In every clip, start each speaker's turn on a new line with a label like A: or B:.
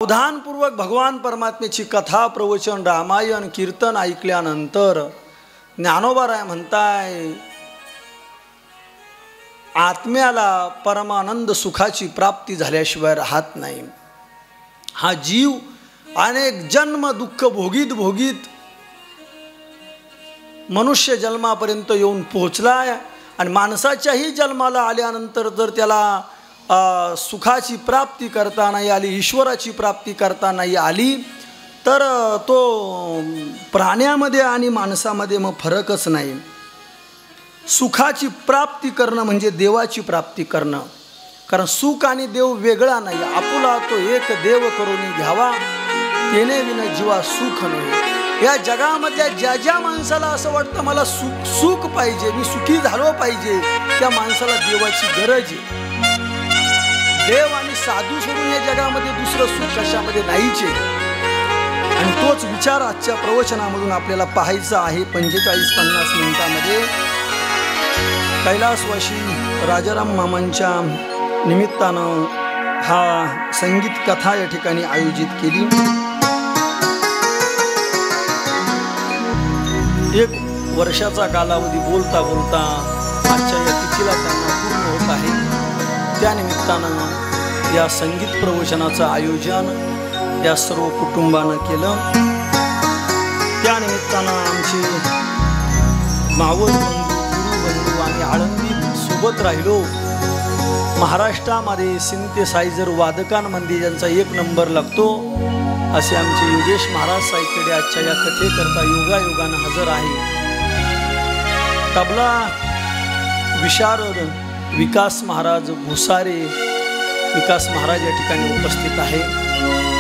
A: सावधानपूर्वक भगवान परमात्म्याची कथा प्रवचन रामायण कीर्तन ऐकल्यानंतर ज्ञानोबा म्हणताय आत्म्याला परमानंद सुखाची प्राप्ती झाल्याशिवाय राहत नाही। हा जीव अनेक जन्म दुःख भोगीत भोगीत मनुष्य जन्मापर्यंत येऊन पोहोचलाय आणि माणसाच्याही जन्माला आल्यानंतर जर त्याला सुखाची प्राप्ती करता नाही आली, ईश्वराची प्राप्ती करता नाही आली, तर तो प्राण्यामध्ये आणि माणसामध्ये मग फरकच नाही। सुखाची प्राप्ती करणं म्हणजे देवाची प्राप्ती करणं, कारण सुख आणि देव वेगळा नाही। आपुला तो एक देव करून घ्यावा, तेने विन जीवा सुख नाही। या जगामधल्या ज्या ज्या माणसाला असं वाटतं मला सुख पाहिजे, मी सुखी झालो पाहिजे, त्या माणसाला देवाची गरज आहे। देव आणि साधू सोडून या जगामध्ये दुसरं सुख कशामध्ये नाहीच आहे। आणि तोच विचार आजच्या प्रवचनामधून आपल्याला पाहायचा आहे। 45-50 मिनिटांमध्ये कैलासवासी राजाराम मामांच्या निमित्तानं हा संगीत कथा या ठिकाणी आयोजित केली। एक वर्षाचा कालावधी बोलता बोलता आजच्या या तिथीला त्यांना पूर्ण होत आहे। त्या निमित्तानं या संगीत प्रवचनाचं आयोजन या सर्व कुटुंबानं केलं। त्या निमित्तानं आमचे मावळ बंधू गुरुबंधू आम्ही आळंदीत सोबत राहिलो। महाराष्ट्रामध्ये सिंथेसायझर वादकांमध्ये ज्यांचा 1 नंबर लागतो असे आमचे योगेश महाराज सायकडे आजच्या या कथेकरता योगायोगानं हजर आहे। तबला विशारद विकास महाराज भुसारे, विकास महाराज या ठिकाणी उपस्थित आहे।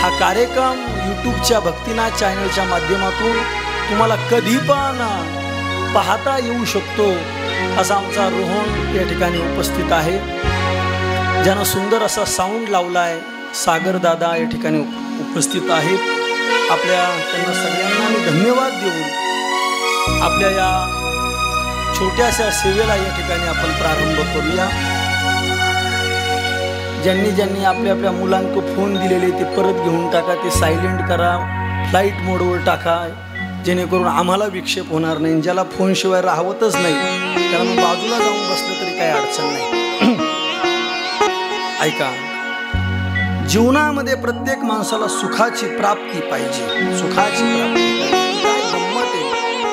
A: हा कार्यक्रम यूट्यूबच्या भक्तिनाथ चॅनलच्या माध्यमातून तुम्हाला कधी पण पाहता येऊ शकतो असा आमचा रोहन या ठिकाणी उपस्थित आहे, ज्यानं सुंदर असा साऊंड लावलाय। सागर दादा या ठिकाणी उपस्थित आहेत। त्यांना सगळ्यांना मी धन्यवाद देऊन आपल्या या छोट्याशा सेवेला या ठिकाणी आपण प्रारंभ करूया। ज्यांनी आपल्या मुलांक फोन दिलेले ते परत घेऊन टाका, ते सायलेंट करा, फ्लाईट मोडवर टाका, जेणेकरून आम्हाला विक्षेप होणार नाही। ज्याला फोन शिवाय राहवतच नाही त्याला मग बाजूला जाऊन बसलं तरी काही अडचण नाही। ऐका, जीवनामध्ये प्रत्येक माणसाला सुखाची प्राप्ती पाहिजे, सुखाची प्राप्ती पाहिजे। काय गंमत आहे,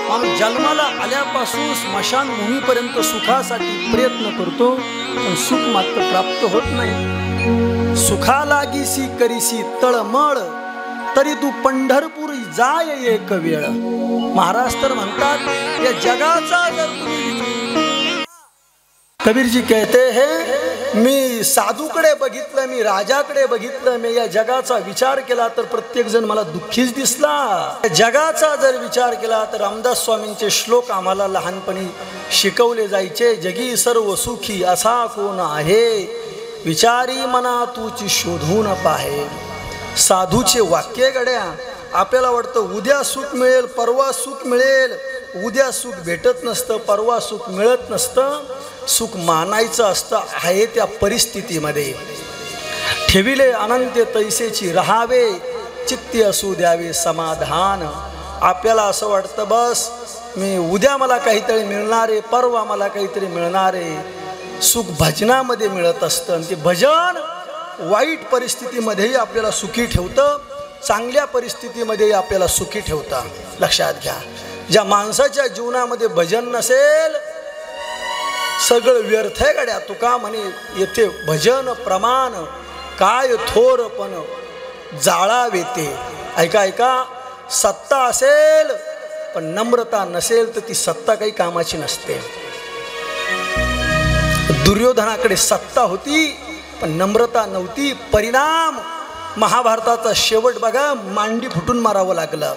A: माणूस जन्माला आल्यापासून स्मशानभूमीपर्यंत सुखासाठी प्रयत्न करतो, पण सुख मात्र प्राप्त होत नाही। सुखा लागीसी करीसी तळमळ, तरी तू पंढरपूर जाय एक वेळ। महाराज तर म्हणतात या जगाचा जर कबीरजी कहते हैं मी साधूकडे बघितलं, मी राजाकडे बघितलं, मी या जगाचा विचार केला तर प्रत्येक जण मला दुःखीच दिसला। जगाचा जर विचार केला तर रामदास स्वामींचे श्लोक आम्हाला लहानपणी शिकवले जायचे, जगी सर्व सुखी असा कोण आहे, विचारी मना तूची शोधून पाहे। साधूचे वाक्य गड्या, आपल्याला वाटतं उद्या सुख मिळेल, परवा सुख मिळेल, उद्या सुख भेटत नसतं, परवा सुख मिळत नसतं। सुख मानायचं असतं आहे त्या परिस्थितीमध्ये। ठेविले अनंत तैसेची राहावे, चित्ती असू द्यावे समाधान। आपल्याला असं वाटतं बस मी उद्या मला काहीतरी मिळणार आहे, परवा मला काहीतरी मिळणार आहे। सुख भजनामध्ये मिळत असतं आणि ते भजन वाईट परिस्थितीमध्येही आपल्याला सुखी ठेवतं, चांगल्या परिस्थितीमध्येही आपल्याला सुखी ठेवतं। लक्षात घ्या, ज्या माणसाच्या जीवनामध्ये भजन नसेल सगळं व्यर्थ आहे गड्या। तुका म्हणे येथे भजन प्रमाण, काय थोरपण जाळावे ते। ऐका, सत्ता असेल पण नम्रता नसेल तर ती सत्ता काही कामाची नसते। दुर्योधनाकडे सत्ता होती पण नम्रता नव्हती, परिणाम महाभारताचा शेवट बघा, मांडी फुटून मारावं लागलं।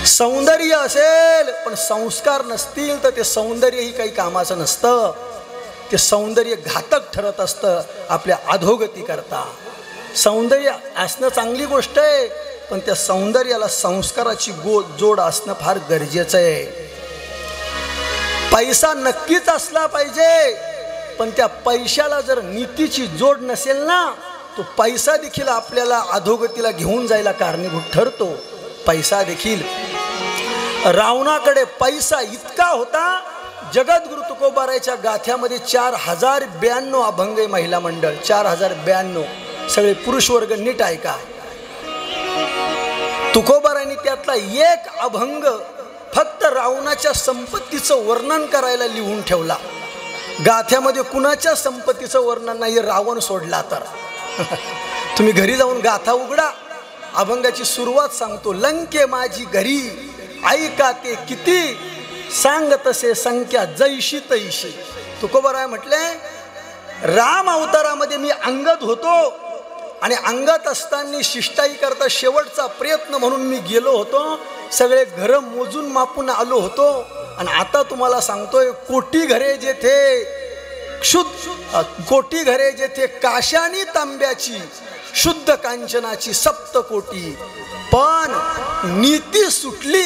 A: सौंदर्य असेल पण संस्कार नसतील तर ते सौंदर्यही काही कामाचं नसतं, ते सौंदर्य घातक ठरत असतं आपल्या अधोगती करता। सौंदर्य असणं चांगली गोष्ट आहे, पण त्या सौंदर्याला संस्काराची जोड असणं फार गरजेचं आहे। पैसा नक्कीच असला पाहिजे, पण त्या पैशाला जर नीतीची जोड नसेल ना तो पैसा देखील आपल्याला अधोगतीला घेऊन जायला कारणीभूत ठरतो. पैसा देखील, रावणाकडे पैसा इतका होता, जगद्गुरु तुकोबारायच्या गाथ्यामध्ये 4092 अभंग महिला मंडळ, 4092 सगळे पुरुष वर्ग. नीट ऐका, तुकोबारायांनी त्यातला एक अभंग फक्त रावणाच्या संपत्तीचं वर्णन करायला लिहून ठेवला. गाथ्यामध्ये कुणाच्या संपत्तीचं वर्णन नाही, रावण सोडला तर. तुम्ही घरी जाऊन गाथा उघडा, अभंगाची सुरुवात सांगतो. लंके माझी घरी ऐका ते किती, सांग तसे संख्या जैशी तैशी. तुकोबाराय म्हटले, राम अवतारामध्ये मी अंगद होतो आणि अंगत असताना शिष्टाई करता शेवटचा प्रयत्न म्हणून मी गेलो होतो, सगळे घर मोजून मापून आलो होतो. आणि आता तुम्हाला सांगतोय, कोटी घरे जेथे शुद्ध, कोटी घरे जेथे काशानी तांब्याची, शुद्ध कांचनाची सप्तकोटी, पण नीती सुटली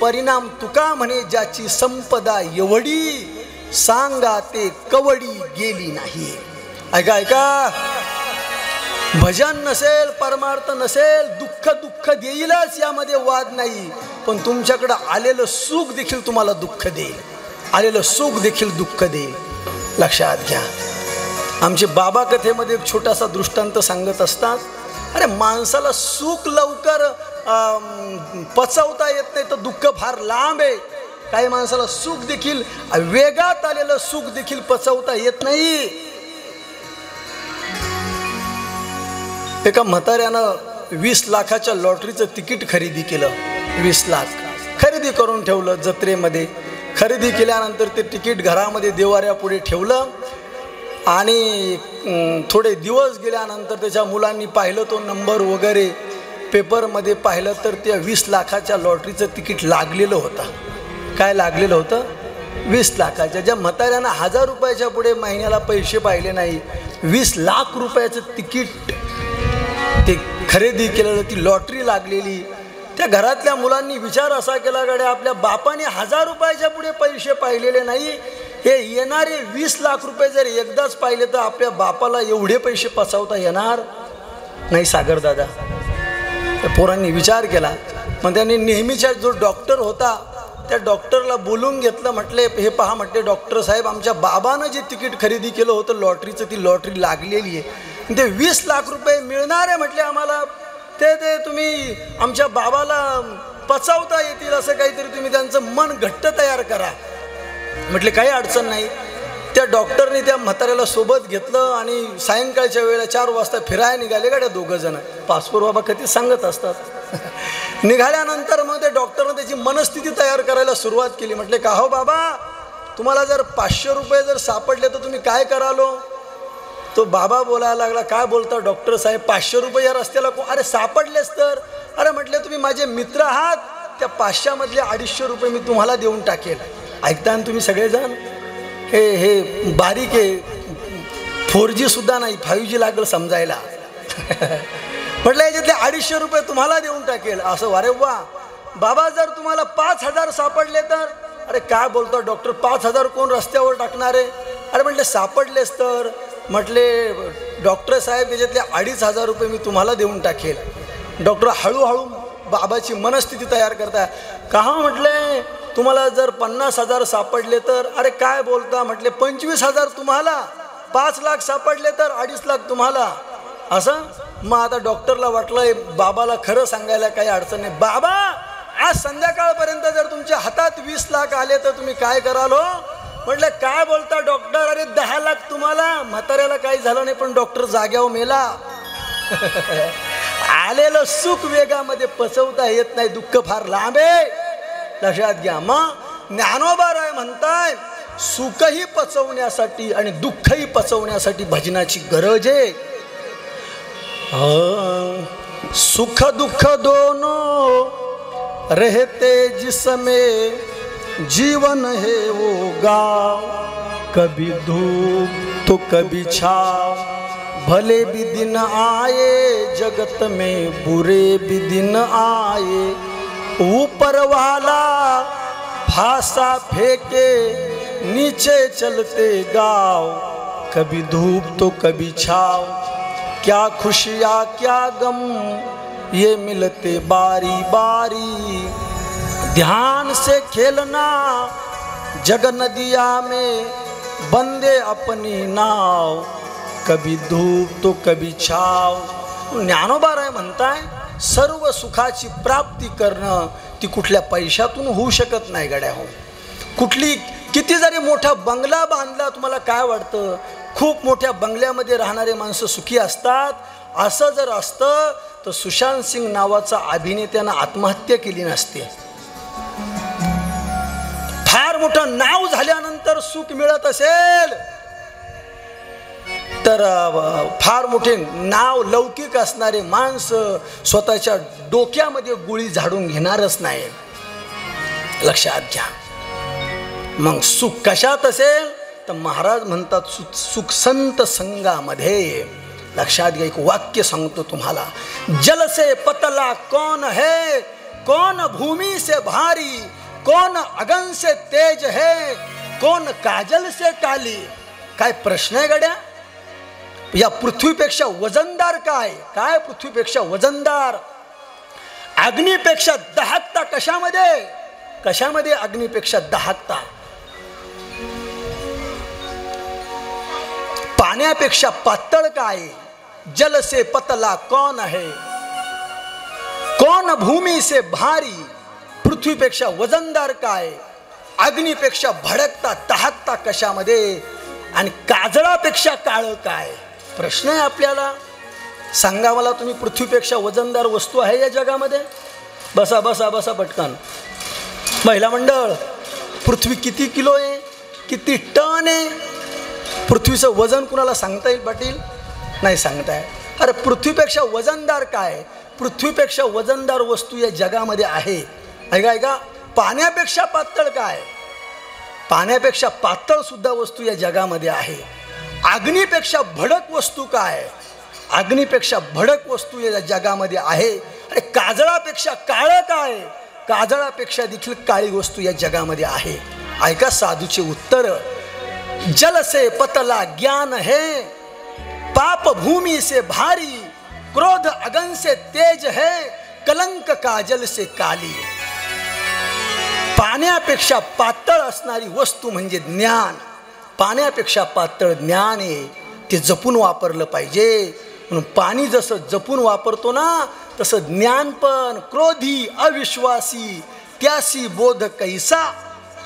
A: परिणाम तुका म्हणे ज्याची संपदा एवढी, सांगा ते कवडी गेली नाही. ऐका ऐका, भजन नसेल, परमार्थ नसेल, दुःख दुःख देईलच, यामध्ये वाद नाही. पण तुमच्याकडं आलेलं सुख देखील तुम्हाला दुःख देईल, आलेलं सुख देखील दुःख देईल. लक्षात घ्या. आमचे बाबा कथेमध्ये एक छोटासा दृष्टांत सांगत असतात. अरे माणसाला सुख लवकर पचवता येत नाही तर दुःख फार लांब आहे. काही माणसाला सुख देखील, वेगात आलेलं सुख देखील पचवता येत नाही. एका म्हाताऱ्यानं 20 लाखाच्या लॉटरीचं तिकीट खरेदी केलं. 20 लाख खरेदी करून ठेवलं जत्रेमध्ये. खरेदी केल्यानंतर ते तिकीट घरामध्ये देवाऱ्यापुढे ठेवलं आणि थोडे दिवस गेल्यानंतर त्याच्या मुलांनी पाहिलं, तो नंबर वगैरे पेपरमध्ये पाहिलं तर त्या 20 लाखाच्या लॉटरीचं तिकीट लागलेलं होतं. काय लागलेलं होतं? 20 लाखाच्या. ज्या म्हाताऱ्यानं 1000 रुपयाच्या पुढे महिन्याला पैसे पाहिले नाही, 20 लाख रुपयाचं तिकीट ते खरेदी केलेलं, ती लॉटरी लागलेली. त्या घरातल्या मुलांनी विचार असा केला, गड्या आपल्या बापाने 1000 रुपयाच्या पुढे पैसे पाहिलेले नाही, हे येणारे 20 लाख रुपये जर एकदाच पाहिले तर आपल्या बापाला एवढे पैसे पचवता येणार नाही सागर दादा. त्या पोरांनी विचार केला. मग त्यांनी नेहमीच्या जो डॉक्टर होता त्या डॉक्टरला बोलून घेतलं. म्हटले, हे पहा, म्हटले डॉक्टर साहेब, आमच्या बाबानं जे तिकीट खरेदी केलं होतं लॉटरीचं, ती लॉटरी लागलेली आहे, ते 20 लाख रुपये मिळणार आहे म्हटले आम्हाला, ते तुम्ही आमच्या बाबाला पचवता येतील असं काहीतरी तुम्ही त्यांचं मन घट्ट तयार करा. म्हटले काही अडचण नाही. त्या डॉक्टरने त्या म्हाताऱ्याला सोबत घेतलं आणि सायंकाळच्या वेळेला 4 वाजता फिरायला निघाले गाड्या 2 जण. पासपोर्ट बाबा कधी सांगत असतात. निघाल्यानंतर मग त्या डॉक्टरनं त्याची मनस्थिती तयार करायला सुरुवात केली. म्हटले, का हो बाबा, तुम्हाला जर 500 रुपये जर सापडले तर तुम्ही काय करालो? तो बाबा बोलायला लागला, काय बोलता डॉक्टर साहेब, 500 रुपये या रस्त्याला अरे सापडलेच तर? अरे म्हटले, तुम्ही माझे मित्र आहात, त्या 500 मधले 250 रुपये मी तुम्हाला देऊन टाकेल. ऐकता ना तुम्ही सगळेजण? हे बारीक आहे, 4G सुद्धा नाही, 5G लागलं समजायला. म्हटलं याच्यातले 250 रुपये तुम्हाला देऊन टाकेल. असं वारे वा. बाबा, जर तुम्हाला 5000 सापडले तर? अरे काय बोलतो डॉक्टर, 5000 कोण रस्त्यावर टाकणार आहे? अरे म्हटले सापडलेच तर? म्हटले डॉक्टर साहेब, त्याच्यातले 2500 रुपये मी तुम्हाला देऊन टाकेल. डॉक्टर हळूहळू बाबाची मनस्थिती तयार करताय. का म्हटले, तुम्हाला जर 50,000 सापडले तर? अरे काय बोलता? म्हटले 25,000 तुम्हाला, 5 लाख सापडले तर 2.5 लाख तुम्हाला. असं मग आता डॉक्टरला वाटलं बाबाला खरं सांगायला काही अडचण नाही. बाबा, आज संध्याकाळपर्यंत जर तुमच्या हातात 20 लाख आले तर तुम्ही काय कराल हो? म्हटलं काय बोलता डॉक्टर, अरे 10 लाख तुम्हाला. म्हाताऱ्याला काही झालं नाही पण डॉक्टर जाग्यावर मेला. आलेलं सुख वेगामध्ये पचवता येत नाही, दुःख फार लांब आहे. लक्षात घ्या. मग ज्ञानोबा राय म्हणताय, सुखही पचवण्यासाठी आणि दुःखही पचवण्यासाठी भजनाची गरज आहे. सुख दुख दोनों रहते जिसमें, जीवन है वो गाँव, कभी धूप तो कभी छाव, भले भी दिन आए जगत में, बुरे भी दिन आए, ऊपर वाला फांसा फेंके नीचे चलते गाँव, कभी धूप तो कभी छाव, क्या खुशियाँ क्या गम ये मिलते बारी बारी। ध्यान से खेलना जग नदिया में बंदे अपनी नाव, कभी धूप तो कभी छाव। ज्ञानोबा राय म्हणताय सर्व सुखाची प्राप्ती करणं ती कुठल्या पैशातून होऊ शकत नाही गड्या हो। कुठली किती जरी मोठा बंगला बांधला तुम्हाला काय वाटतं खूप मोठ्या बंगल्यामध्ये राहणारे माणसं सुखी असतात असं जर असतं तर सुशांत सिंग नावाचा अभिनेत्यानं आत्महत्या केली नसते। फार मोठं नाव झाल्यानंतर सुख मिळत असेल तर फार मोठे नाव लौकिक असणारे माणसं स्वतःच्या डोक्यामध्ये गोळी झाडून घेणारच नाही, लक्षात घ्या। मग सुख कशात असेल तर महाराज म्हणतात सुख संत संगामध्ये। लक्षात घ्या, एक वाक्य सांगतो तुम्हाला, जल से पतला कौन है, कौन भूमि से भारी, कौन अगन से तेज है, कौन काजल से काली। काय प्रश्न आहे गड्या, या पृथ्वीपेक्षा वजनदार काय, काय पृथ्वीपेक्षा वजनदार, अग्नीपेक्षा दहाकता कशामध्ये, कशामध्ये अग्नीपेक्षा दहाकता, पाण्यापेक्षा पातळ काय, जल से पतला कौन है, कौन भूमि से भारी, पृथ्वीपेक्षा वजनदार काय, अग्नीपेक्षा भडकता दहाकता कशामध्ये, आणि काजळापेक्षा काळ काय। प्रश्न आहे आपल्याला, सांगा मला तुम्ही पृथ्वीपेक्षा वजनदार वस्तू आहे या जगामध्ये? बसा बसा बसा पटकन। महिला मंडळ, पृथ्वी किती किलो आहे, किती टन आहे? पृथ्वीचं वजन कुणाला सांगता येईल पाटील? नाही सांगता येईल। अरे पृथ्वीपेक्षा वजनदार काय, पृथ्वीपेक्षा वजनदार वस्तू या जगामध्ये आहे। ऐका ऐका, पाण्यापेक्षा पातळ काय, पाण्यापेक्षा पातळ सुद्धा वस्तू या जगामध्ये आहे। अग्नीपेक्षा भडक वस्तू काय, अग्नीपेक्षा भडक वस्तू या जगामध्ये आहे। अरे काजळापेक्षा काळं काय, काजळापेक्षा देखील काळी वस्तू या जगामध्ये आहे। ऐका साधूचे उत्तर, जल से पतला ज्ञान है, पाप भूमि से भारी, क्रोध अगन से तेज है, कलंक काजल से काली। पाण्यापेक्षा पातळ असणारी वस्तू म्हणजे ज्ञान, पाण्यापेक्षा पातळ ज्ञान आहे, ते जपून वापरलं पाहिजे। म्हणून पाणी जसं जपून वापरतो ना तसं ज्ञान पण, क्रोधी अविश्वासी त्यासी बोध कैसा,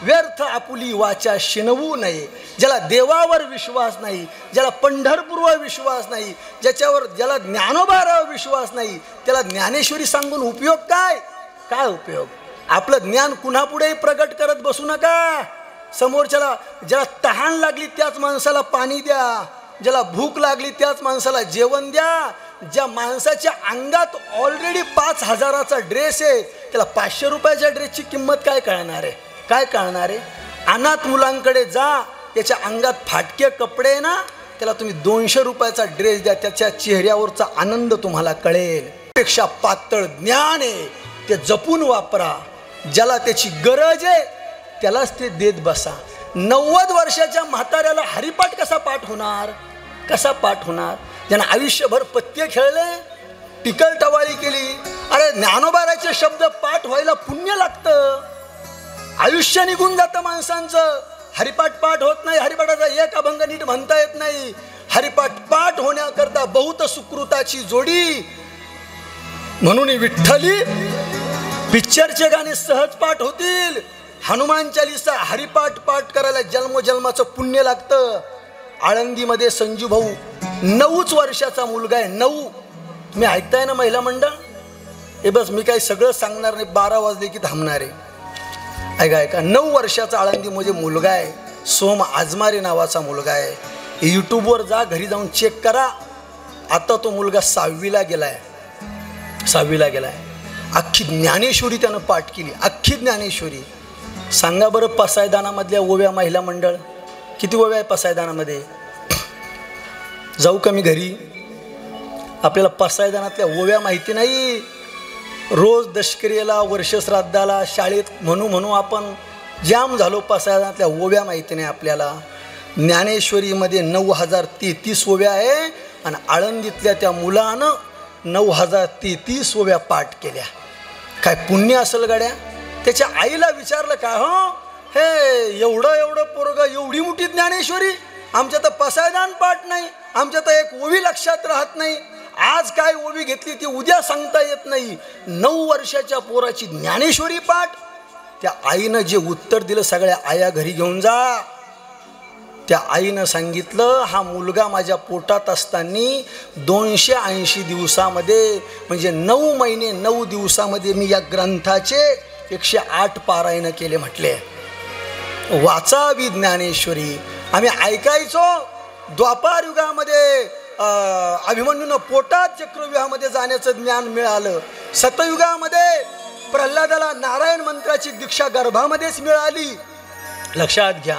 A: व्यर्थ आपुली वाचा शिनवू नये। ज्याला देवावर विश्वास नाही, ज्याला पंढरपूरवर विश्वास नाही, ज्याला ज्ञानोबावर विश्वास नाही, त्याला ज्ञानेश्वरी सांगून उपयोग काय, काय उपयोग? आपलं ज्ञान कुणापुढेही प्रगट करत बसू नका। समोरच्याला ज्याला तहान लागली त्याच माणसाला पाणी द्या, ज्याला भूक लागली त्याच माणसाला जेवण द्या। ज्या माणसाच्या अंगात ऑलरेडी 5,000चा ड्रेस आहे त्याला 500 रुपयाच्या ड्रेसची किंमत काय कळणार आहे, काय कळणार आहे? अनाथ मुलांकडे जा, त्याच्या अंगात फाटके कपडे ना, त्याला तुम्ही 200 रुपयाचा ड्रेस द्या, त्याच्या चेहऱ्यावरचा आनंद तुम्हाला कळेल। पेक्षा पातळ ज्ञान आहे, ते जपून वापरा। ज्याला त्याची गरज आहे त्यालाच ते देत बसा। 90 वर्षाच्या म्हाताऱ्याला हरिपाठ कसा पाठ होणार, कसा पाठ होणार? ज्यानं आयुष्यभर पत्ते खेळले, टिकल टवाळी केली। अरे ज्ञानोबाराचे शब्द पाठ व्हायला पुण्य लागतं, आयुष्य निघून जातं माणसांचं। हरिपाठ पाठ होत नाही, हरिपाठाचा एक अभंग नीट म्हणता येत नाही। हरिपाठ पाठ होण्याकरता बहुत सुकृताची जोडी, म्हणून विठ्ठली पिक्चरचे गाणे सहज पाठ होतील। हनुमान चालीसा हरिपाठ पाठ करायला जन्मोजन्माचं पुण्य लागतं। आळंदीमध्ये संजू भाऊ 9 वर्षाचा मुलगा आहे, 9। तुम्ही ऐकताय ना महिला मंडळ? हे बस मी काही सगळं सांगणार नाही, 12 वाजले की थांबणार आहे। ऐका ऐका, 9 वर्षाचा आळंदीमध्ये मुलगा आहे, सोम आजमारे नावाचा मुलगा आहे। यूट्यूबवर जा, घरी जाऊन चेक करा। आता तो मुलगा 6वीला गेलाय, 6वीला गेलाय। अख्खी ज्ञानेश्वरी त्यानं पाठ केली, अख्खी ज्ञानेश्वरी। सांगा बरं पसायदानामधल्या ओव्या महिला मंडळ, किती ओव्या आहे पसायदानामध्ये? जाऊ का मी घरी? आपल्याला पसायदानातल्या ओव्या माहिती नाही। रोज दशक्रियेला, वर्षश्राद्धाला, शाळेत म्हणू आपण जाम झालो, पसायदानातल्या ओव्या माहिती नाही आपल्याला। ज्ञानेश्वरीमध्ये 9033 ओव्या आहे, आणि आळंदीतल्या त्या मुलानं 9033 ओव्या पाठ केल्या. काय पुण्य असेल गड्या. त्याच्या आईला विचारलं का, हो हे एवढं पोरगं, एवढी मोठी ज्ञानेश्वरी, आमच्या तर पसायदान पाठ नाही, आमच्या तर एक ओवी लक्षात राहत नाही, आज काय ओवी घेतली ती उद्या सांगता येत नाही, 9 वर्षाच्या पोराची ज्ञानेश्वरी पाठ. त्या आईनं जे उत्तर दिलं, सगळ्या आया घरी घेऊन जा. त्या आईनं सांगितलं, हा मुलगा माझ्या पोटात असताना 280 दिवसामध्ये, म्हणजे 9 महिने 9 दिवसामध्ये मी या ग्रंथाचे 108 पारायण केले म्हटले. वाचावी ज्ञानेश्वरी. आम्ही ऐकायचो. द्वापार युगामध्ये अभिमन्यूनं पोटात चक्रव्यूहामध्ये जाण्याचं ज्ञान मिळालं. सतयुगामध्ये प्रल्हादाला नारायण मंत्राची दीक्षा गर्भामध्येच मिळाली. लक्षात घ्या.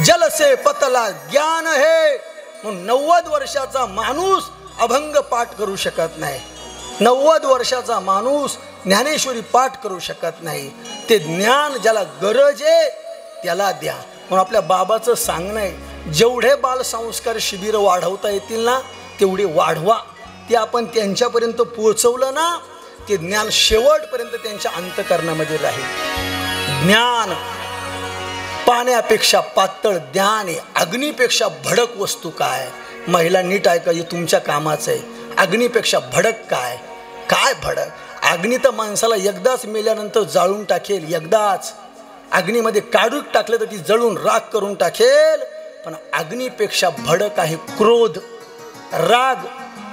A: जल से पतला ज्ञान है. म्हणून 90 वर्षाचा माणूस अभंग पाठ करू शकत नाही. 90 वर्षाचा माणूस ज्ञानेश्वरी पाठ करू शकत नाही. ते ज्ञान ज्याला गरज आहे त्याला द्या. म्हणून आपल्या बाबाचं सांगणं आहे, जेवढे बालसंस्कार शिबिर वाढवता येतील ना तेवढे वाढवा. ते आपण त्यांच्यापर्यंत पोहोचवलं ना, ते ज्ञान शेवटपर्यंत त्यांच्या अंतःकरणामध्ये राहील. ज्ञान पाण्यापेक्षा पातळ ज्ञान आहे. अग्नीपेक्षा भडक वस्तू काय? महिला नीट ऐका, हे तुमच्या कामाचं आहे. अग्नीपेक्षा भडक काय? काय भडक? अग्नी तर माणसाला एकदाच मेल्यानंतर जाळून टाकेल, एकदाच. अग्नीमध्ये काढून टाकलं तर ती जळून राख करून टाकेल. पण अग्नीपेक्षा भडक आहे क्रोध, राग,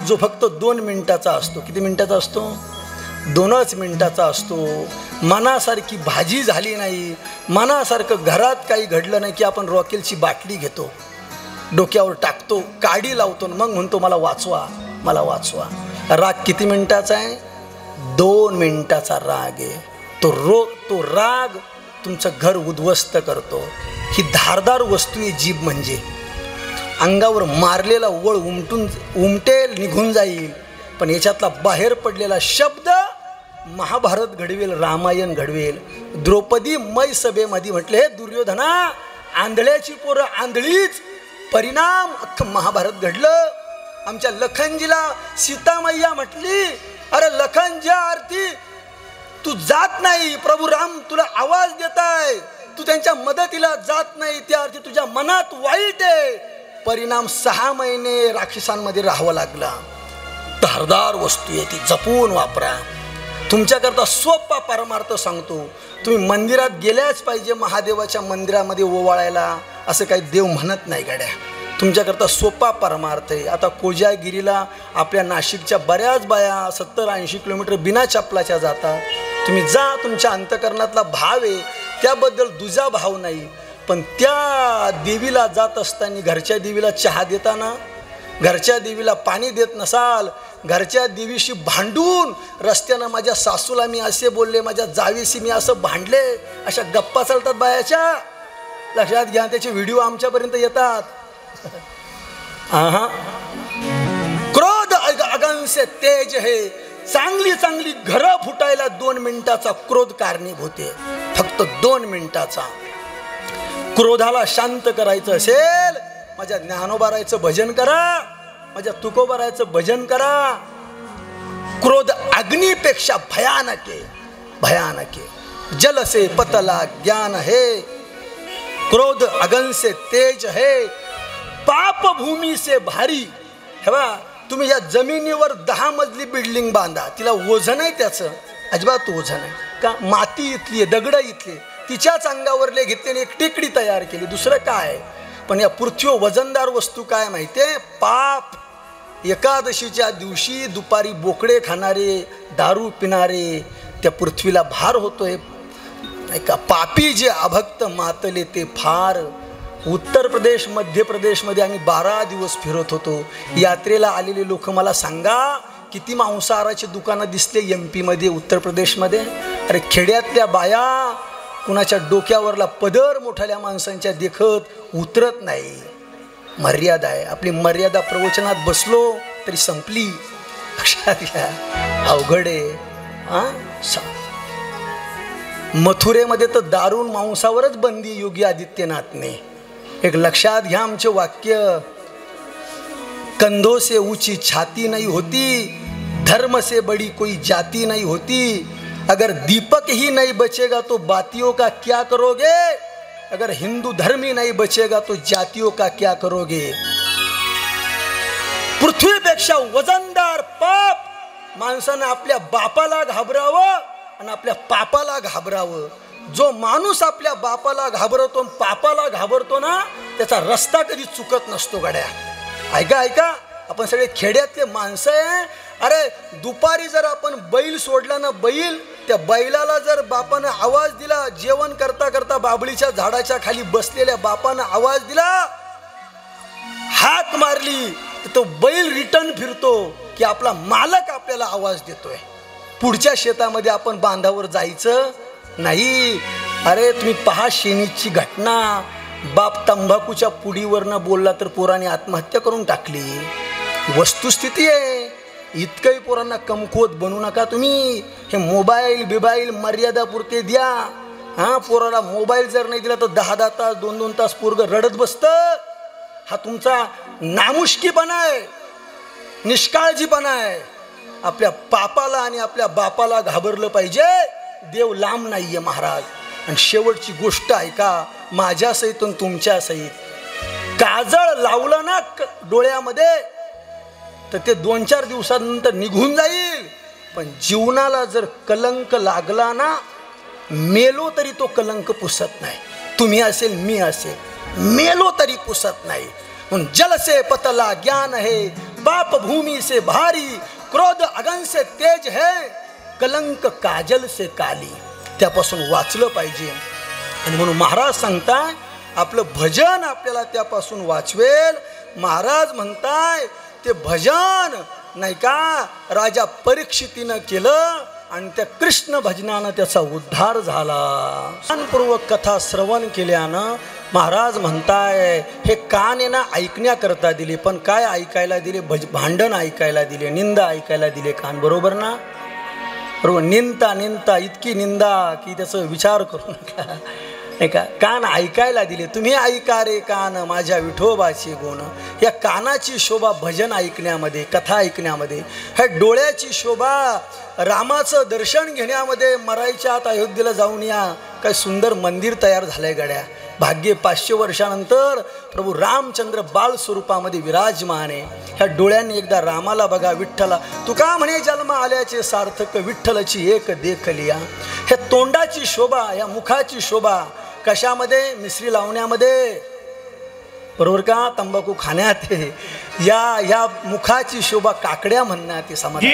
A: जो फक्त 2 मिनिटाचा असतो. किती मिनिटाचा असतो? 2च मिनिटाचा असतो. मनासारखी भाजी झाली नाही, मनासारखं घरात काही घडलं नाही की आपण रॉकेलची बाटली घेतो, डोक्यावर टाकतो, काडी लावतो, मग म्हणतो मला वाचवा, मला वाचवा. राग किती मिनिटाचा आहे? 2 मिनिटाचा राग आहे. तो राग तुमचं घर उद्ध्वस्त करतो. ही धारदार वस्तू आहे जीभ. म्हणजे अंगावर मारलेला वळ उमटेल, निघून जाईल, पण याच्यातला बाहेर पडलेला शब्द महाभारत घडवेल, रामायण घडवेल. द्रौपदी मै सभेमध्ये म्हटले, हे दुर्योधना, आंधळ्याची पोरं आंधळीच. परिणाम अख्खं महाभारत घडलं. आमच्या लखनजीला सीतामय्या म्हटली, अरे लखनच्या आरती तू जात नाही, प्रभू राम तुला आवाज देताय, तू त्यांच्या मदतीला जात नाही, त्या अर्थी तुझ्या मनात वाईट आहे. परिणाम 6 महिने राक्षसांमध्ये राहावं लागला. धारदार वस्तू आहे ती, जपून वापरा. तुमच्याकरता सोपा परमार्थ सांगतो. तुम्ही मंदिरात गेल्याच पाहिजे, महादेवाच्या मंदिरामध्ये ओवाळायला, असं काही देव म्हणत नाही गड्या. तुमच्याकरता सोपा परमार्थ आहे. आता कोजागिरीला आपल्या नाशिकच्या बऱ्याच बाया 70-80 किलोमीटर बिना चपलाच्या जातात. तुम्ही जा, तुमच्या अंतःकरणातला भाव आहे, त्याबद्दल दुजा भाव नाही. पण त्या देवीला जात असताना घरच्या देवीला चहा देताना, घरच्या देवीला पाणी देत नसाल, घरच्या देवीशी भांडून रस्त्यानं माझ्या सासूला मी असे बोलले, माझ्या जावीशी मी असं भांडले, अशा गप्पा चालतात बायाच्या. लक्षात घ्या, त्याचे व्हिडिओ आमच्यापर्यंत येतात. क्रोध अगन से तेज है. चांगली चांगली घरं फुटायला 2 मिनिटाचा क्रोध कारणीभूत आहे, फक्त 2 मिनिटाचा. क्रोधाला शांत करायचं असेल, माझ्या ज्ञानोबारायचं भजन करा, माझ्या तुकोबारायचं भजन करा. क्रोध अग्नीपेक्षा भयानक आहे, भयानक आहे. जल से पतला ज्ञान है, क्रोध अगन से तेज है, पाप भूमी से भारी. हे बा, तुम्ही या जमिनीवर 10 मजली बिल्डिंग बांधा, तिला वजन आहे त्याचं? अजिबात वजन आहे का? माती इथली, दगड इथली, तिच्याच अंगावरले घेतले, एक टेकडी तयार केली, दुसरं काय? पण या पृथ्वीवर वजनदार वस्तू काय माहितीये? पाप. एकादशीच्या दिवशी दुपारी बोकडे खाणारे, दारू पिणारे, त्या पृथ्वीला भार होतोय. एका पापी जे अभक्त मातले ते फार. उत्तर प्रदेश, मध्य प्रदेशमध्ये आम्ही 12 दिवस फिरत होतो. यात्रेला आलेले लोक मला सांगा, किती मांसाहाराची दुकानं दिसले MP मध्ये, उत्तर प्रदेशमध्ये. अरे खेड्यातल्या बाया कुणाच्या डोक्यावरला पदर मोठ्या माणसांच्या देखत उतरत नाही. मर्यादा आहे. आपली मर्यादा प्रवचनात बसलो तरी संपली. लक्षात घ्या, अवघड आहे. मथुरेमध्ये तर दारून मांसावरच बंदी योगी आदित्यनाथने. एक लक्षात घ्या आमचे वाक्य. कंधों से ऊंची छाती नहीं होती, धर्म से बड़ी कोई जाति नहीं होती। अगर दीपक ही नहीं बचेगा तो बातियों का क्या करोगे? अगर हिंदू धर्म ही नहीं बचेगा तो जातियों का क्या करोगे? पृथ्वीपेक्षा वजनदार पाप माणसानं आपल्या बापाला घाबरावं आणि आपल्या पापाला घाबरावं. जो माणूस आपल्या बापाला घाबरतो, पापाला घाबरतो ना, त्याचा रस्ता कधी चुकत नसतो गड्या. ऐका ऐका, आपण सगळे खेड्यातले माणसं आहे. अरे दुपारी जर आपण बैल सोडला ना, बैल, त्या बैलाला जर बापानं आवाज दिला, जेवण करता करता बाबळीच्या झाडाच्या खाली बसलेल्या बापानं आवाज दिला, हाक मारली, तर तो बैल रिटर्न फिरतो की आपला मालक आपल्याला आवाज देतोय. पुढच्या शेतामध्ये आपण बांधावर जायचं नाही. अरे तुम्ही पहा शेनीची घटना. बाप तंबाखूच्या पुडीवरनं बोलला तर पोराने आत्महत्या करून टाकली. वस्तुस्थिती आहे. इतकंही पोरांना कमकुवत बनवू नका तुम्ही. हे मोबाईल बिबाईल मर्यादापुरते द्या. हां, पोराला मोबाईल जर नाही दिला तर 10-10 तास 2-2 तास पोरगं रडत बसतं. हा तुमचा नामुष्कीपणा आहे, निष्काळजीपणा आहे. आपल्या पापाला आणि आपल्या बापाला घाबरलं पाहिजे. देव लांब नाहीये महाराज. आणि शेवटची गोष्ट ऐका, माझ्या सहित आणि तुमच्या सहित. काजळ लावलं ना डोळ्यामध्ये तर ते 2-4 दिवसानंतर निघून जाईल. पण जीवनाला जर कलंक लागला ना, मेलो तरी तो कलंक पुसत नाही. तुम्ही असेल, मी असेल, मेलो तरी पुसत नाही. म्हणून जल से पतला ज्ञान है, पाप भूमि से भारी, क्रोध अगन से तेज है, कलंक काजल से काली. त्यापासून वाचलं पाहिजे. आणि म्हणून महाराज सांगताय आपलं भजन आपल्याला त्यापासून वाचवेल. महाराज म्हणताय ते भजन नाही का राजा परीक्षितीनं केलं आणि त्या कृष्ण भजनानं त्याचा उद्धार झाला. पूर्वक कथा श्रवण केल्यानं महाराज म्हणताय हे कान आहे ना ऐकण्याकरता दिले, पण काय ऐकायला दिले? भांडण ऐकायला दिले, निंदा ऐकायला दिले कान. बरोबर ना? बरोबर. निंदा इतकी निंदा की त्याचा विचार करू नका, नाही का? कान ऐकायला दिले. तुम्ही ऐका रे कान माझ्या विठोबाची गुण. या कानाची शोभा भजन ऐकण्यामध्ये, कथा ऐकण्यामध्ये. ह्या डोळ्याची शोभा रामाचं दर्शन घेण्यामध्ये. मराईच्या आत अयोध्येला जाऊन या, काय सुंदर मंदिर तयार झालंय गड्या. भाग्य 500 वर्षानंतर प्रभू रामचंद्र बाल स्वरूपामध्ये विराजमान आहे. ह्या डोळ्यांनी एकदा रामाला बघा, विठ्ठला. तुका म्हणे जन्म आल्याचे सार्थक, विठ्ठलाची एक देखलिया. ह्या तोंडाची शोभा, या मुखाची शोभा कशामध्ये? मिसरी लावण्यामध्ये. बरोबर का? तंबाखू खाण्यात. या मुखाची शोभा काकड्या म्हणण्यात समाधान.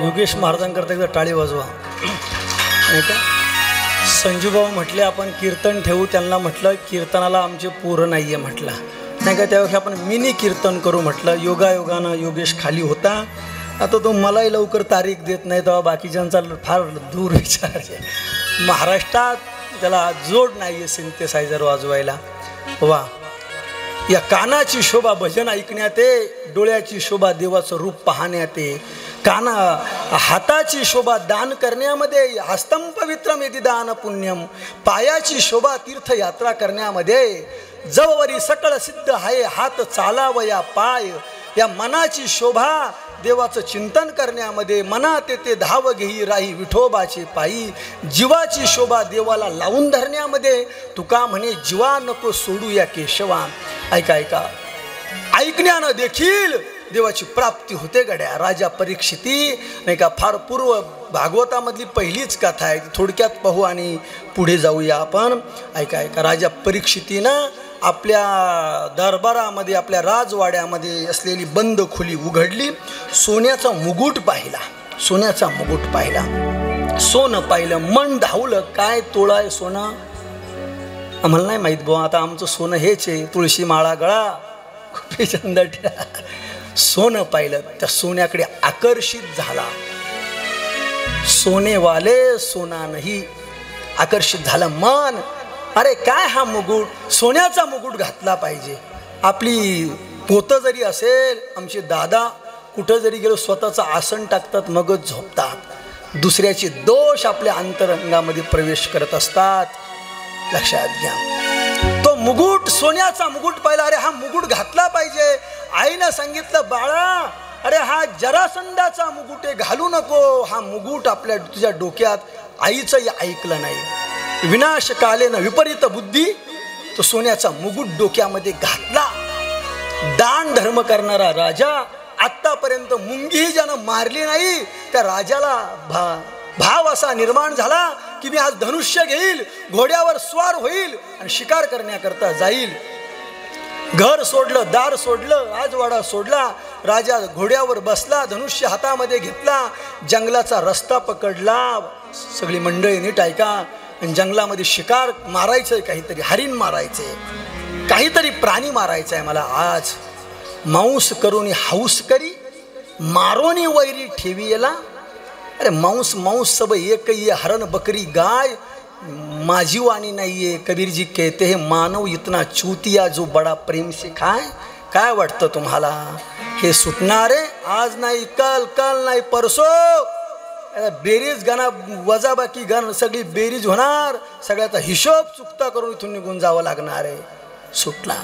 A: योगेश महाराजांकरता एकदा टाळी वाजवा, नाही का? संजूभाऊ म्हटले आपण कीर्तन ठेवू. त्यांना म्हटलं कीर्तनाला आमचे पोरं नाही आहे म्हटलं, नाही का? त्यावेळी आपण मिनी कीर्तन करू म्हटलं. योगायोगानं योगेश खाली होता. आता तो मलाही लवकर तारीख देत नाही, तेव्हा बाकीच्यांचा फार दूर विचार आहे. महाराष्ट्रात त्याला जोड नाहीये सिंथेसायझर वाजवायला. वा, या कानाची शोभा भजन ऐकण्यात आहे, डोळ्याची शोभा देवाचं रूप पाहण्यात आहे, हाताची शोभा दान करण्यामध्ये, हस्तम पवित्रम यदि दान पुण्यम, पायाची शोभा तीर्थयात्रा करण्यामध्ये, जववरी सकळ सिद्ध आहे हात चालावया पाय, या मनाची शोभा देवाचं चिंतन करण्यामध्ये, मनात येते धाव घेई राही विठोबाचे पायी, जीवाची शोभा देवाला लावून धरण्यामध्ये, तुका म्हणे जीवा नको सोडू या केशवा. ऐका ऐका, ऐकण्यानं देखील देवाची प्राप्ती होते गड्या. राजा परीक्षिती नाही का, फार पूर्व भागवतामधली पहिलीच कथा आहे, थोडक्यात पाहू आणि पुढे जाऊया आपण. ऐका ऐका, राजा परीक्षितीनं आपल्या दरबारामध्ये, आपल्या राजवाड्यामध्ये असलेली बंद खोली उघडली, सोन्याचा मुकुट पाहिला, सोन्याचा मुकुट पाहिला, सोनं पाहिलं, मन धावलं. काय तोळा आहे सोनं? आम्हाला नाही माहीत बुवा, आता आमचं सोनं हेच आहे, तुळशी माळा गळा खुपी चंदट्या. सोनं पाहिलं, त्या सोन्याकडे आकर्षित झाला. सोनेवाले सोना नाही, आकर्षित झालं मन. अरे काय हा मुकुट, सोन्याचा मुकुट घातला पाहिजे. आपली पोतं जरी असेल, आमचे दादा कुठं जरी गेलो स्वतःचं आसन टाकतात, मगच झोपतात. दुसऱ्याचे दोष आपल्या अंतरंगामध्ये प्रवेश करत असतात. लक्षात घ्या, तो मुकुट, सोन्याचा मुकुट पाहिला. अरे हा मुकुट घातला पाहिजे. आईनं सांगितलं, बाळा अरे हा जरासंधाचा मुकुट आहे, घालू नको. हा मुकुट आपल्या तुझ्या डोक्यात. आईचंही ऐकलं नाही. विनाशकालेनं विपरीत बुद्धी, तो सोन्याचा मुकुट डोक्यामध्ये घातला. दान धर्म करणारा राजा, आत्तापर्यंत मुंगीही ज्यानं मारली नाही, त्या राजाला भाव असा निर्माण झाला की मी आज धनुष्य घेईल, घोड्यावर स्वार होईल आणि शिकार करण्याकरता जाईल. घर सोडलं, दार सोडलं, राजवाडा सोडला, राजा घोड्यावर बसला, धनुष्य हातामध्ये घेतला, जंगलाचा रस्ता पकडला. सगळी मंडळी नीट ऐका, जंगलामध्ये शिकार मारायचं आहे, काहीतरी हरिण मारायचं आहे, काहीतरी प्राणी मारायचं आहे मला आज. मांस करून हाऊस करी, मारोनी वैरी ठेवी येला. अरे मांस मांस सब एक ये, हरण बकरी गाय माझी वाणी नाही आहे. कबीर जी कहते हैं मानव इतना चूतिया जो बड़ा प्रेम से खाए. काय वाटतं तुम्हाला हे सुटणार आहे? आज नाही कल, कल नाही परसो. बेरीज गाणं वजाबाकी गाणं सगळी बेरीज होणार, सगळ्याचा हिशोब चुकता करून इथून निघून जावं लागणार आहे. सुटला.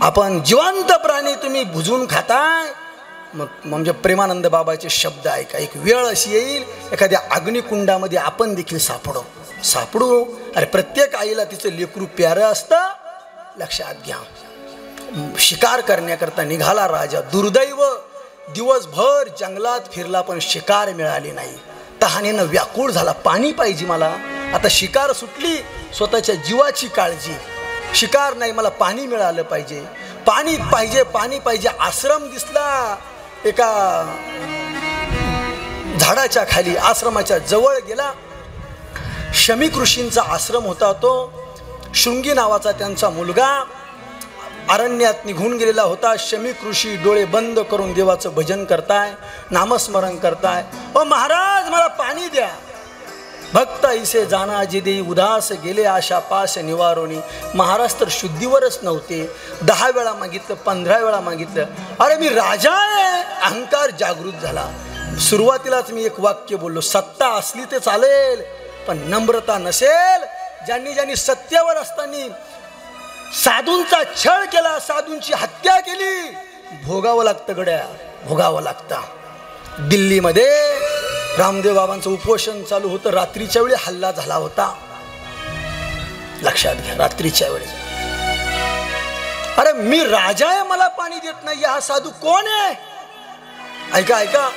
A: आपण जिवंत प्राणी तुम्ही भुजून खाताय. मग म्हणजे प्रेमानंद बाबाचे शब्द ऐका, एक वेळ अशी येईल एखाद्या अग्निकुंडामध्ये आपण देखील सापडू. अरे प्रत्येक आईला तिचं लेकरू प्यारं असतं. लक्षात घ्या. शिकार करण्याकरता निघाला राजा. दुर्दैव, दिवसभर जंगलात फिरला पण शिकार मिळाली नाही. तहानेनं व्याकुळ झाला, पाणी पाहिजे मला. आता शिकार सुटली, स्वतःच्या जीवाची काळजी. शिकार नाही, मला पाणी मिळालं पाहिजे, पाणी पाहिजे, पाणी पाहिजे. आश्रम दिसला एका झाडाच्या खाली. आश्रमाच्या जवळ गेला. शमीक ऋषींचा आश्रम होता तो. शृंगी नावाचा त्यांचा मुलगा अरण्यात निघून गेलेला होता. शमीक ऋषी डोळे बंद करून देवाचं भजन करताय, नामस्मरण करताय. ओ महाराज मला पाणी द्या. भक्त ऐसे जाना जिदे उदास गेले आशा पास निवारोनी. महाराज तर शुद्धीवरच नव्हते. 10 वेळा मागितलं, 15 वेळा मागितलं. अरे मी राजा आहे. अहंकार जागृत झाला. सुरुवातीलाच मी एक वाक्य बोललो, सत्ता असली ते चालेल पण नम्रता नसेल. ज्यांनी ज्यांनी सत्तेवर असताना साधूंचा छळ केला, साधूंची हत्या केली, भोगावं लागतं गड्या, भोगावं लागतं. दिल्लीमध्ये रामदेव बाबांचं उपोषण चालू होतं. रात्रीच्या वेळी हल्ला झाला होता. लक्षात घ्या, रात्रीच्या वेळी. अरे मी राजा आहे, मला पाणी देत नाही, हा साधू कोण आहे? ऐका ऐका,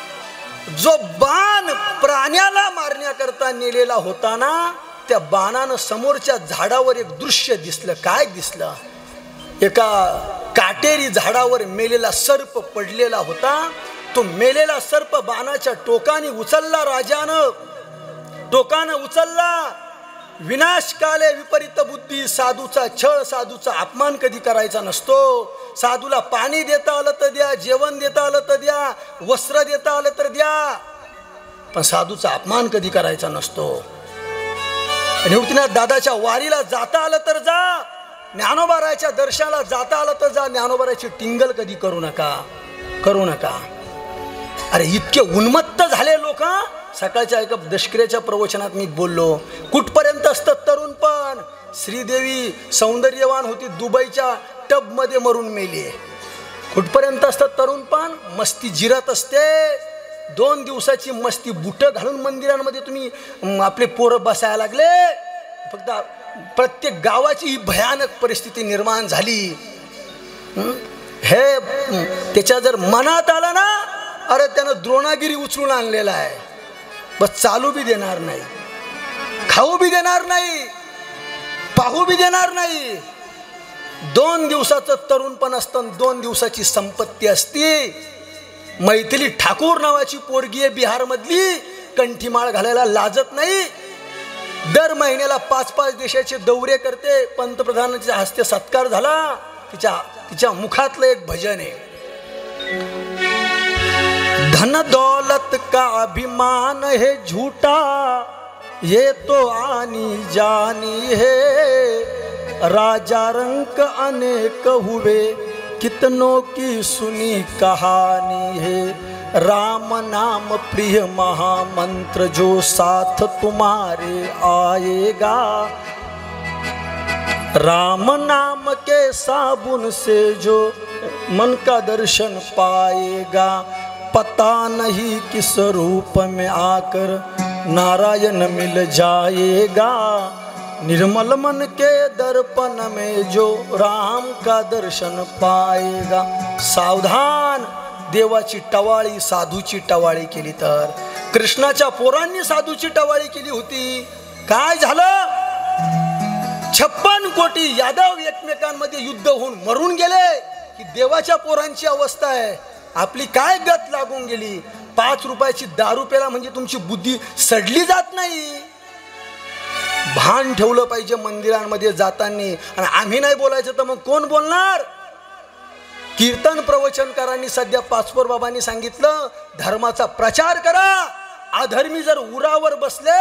A: जो बाण प्राण्याला मारण्याकरता नेलेला होता ना, त्या बाणानं समोरच्या झाडावर एक दृश्य दिसलं. काय दिसलं? एका काटेरी झाडावर मेलेला सर्प पडलेला होता. तो मेलेला सर्प बाणाच्या टोकाने उचलला. राजानं टोकानं उचलला. विनाशकाले विपरीत बुद्धी. साधूचा छळ, साधूचा अपमान कधी करायचा नसतो. साधूला पाणी देता आलं तर द्या, जेवण देता आलं तर द्या, वस्त्र देता आलं तर द्या, पण साधूचा अपमान कधी करायचा नसतो. निवृत्तीनाथ दादाच्या वारीला जाता आलं तर जा, ज्ञानोबाराच्या दर्शनाला जाता आलं तर जा, ज्ञानोबाराची टिंगल कधी करू नका, करू नका. अरे इतके उन्मत्त झाले लोक. सकाळच्या एका दशक्रियाच्या प्रवचनात मी बोललो, कुठपर्यंत असतं तरुणपण. श्रीदेवी सौंदर्यवान होती, दुबईच्या टबमध्ये मरून मेली. कुठपर्यंत असतं तरुणपण. मस्ती जिरत असते. 2 दिवसाची मस्ती, बुटं घालून मंदिरांमध्ये तुम्ही आपले पोरं बसायला लागले. फक्त प्रत्येक गावाची ही भयानक परिस्थिती निर्माण झाली. हे त्याच्या जर मनात आलं ना, अरे त्यानं द्रोणागिरी उचलून आणलेला आहे. बस चालू बी देणार नाही, खाऊ बी देणार नाही, पाहू बी देणार नाही. 2 दिवसाचं तरुणपण असतं, 2 दिवसाची संपत्ती असती. मैथिली ठाकूर नावाची पोरगी आहे बिहारमधली, कंठीमाळ घालायला लाजत नाही. दर महिन्याला 5-5 देशाचे दौरे करते. पंतप्रधानांच्या हस्ते सत्कार झाला. तिच्या मुखातलं एक भजन आहे, धन दौलत का अभिमान है झूठा, ये तो आनी जानी है, राजा रंक अनेक हुए, कितनों की सुनी कहानी है, राम नाम प्रिय महामंत्र, जो साथ तुम्हारे आएगा, राम नाम के साबुन से जो मन का दर्शन पाएगा, पता नहीं किस रूप में आकर नारायण मिल जाएगा, निर्मल मन के दर्पण में जो राम का दर्शन पाएगा. सावधान. देवाची टवाळी साधूची टवाळी केली तर. कृष्णाच्या पोरांनी साधूची टवाळी केली होती. काय झालं? 56 कोटी यादव एकमेकांमध्ये युद्ध होऊन मरून गेले. ही देवाच्या पोरांची अवस्था आहे. आपली काय गत लागून गेली. 5 रुपयाची दारू प्याला म्हणजे तुमची बुद्धी सडली जात नाही. भान ठेवलं पाहिजे मंदिरांमध्ये जाताना. आणि आम्ही नाही बोलायचं तर मग कोण बोलणार? कीर्तन प्रवचनकारांनी सध्या पाचपोर बाबांनी सांगितलं, धर्माचा प्रचार करा. अधर्मी जर उरावर बसले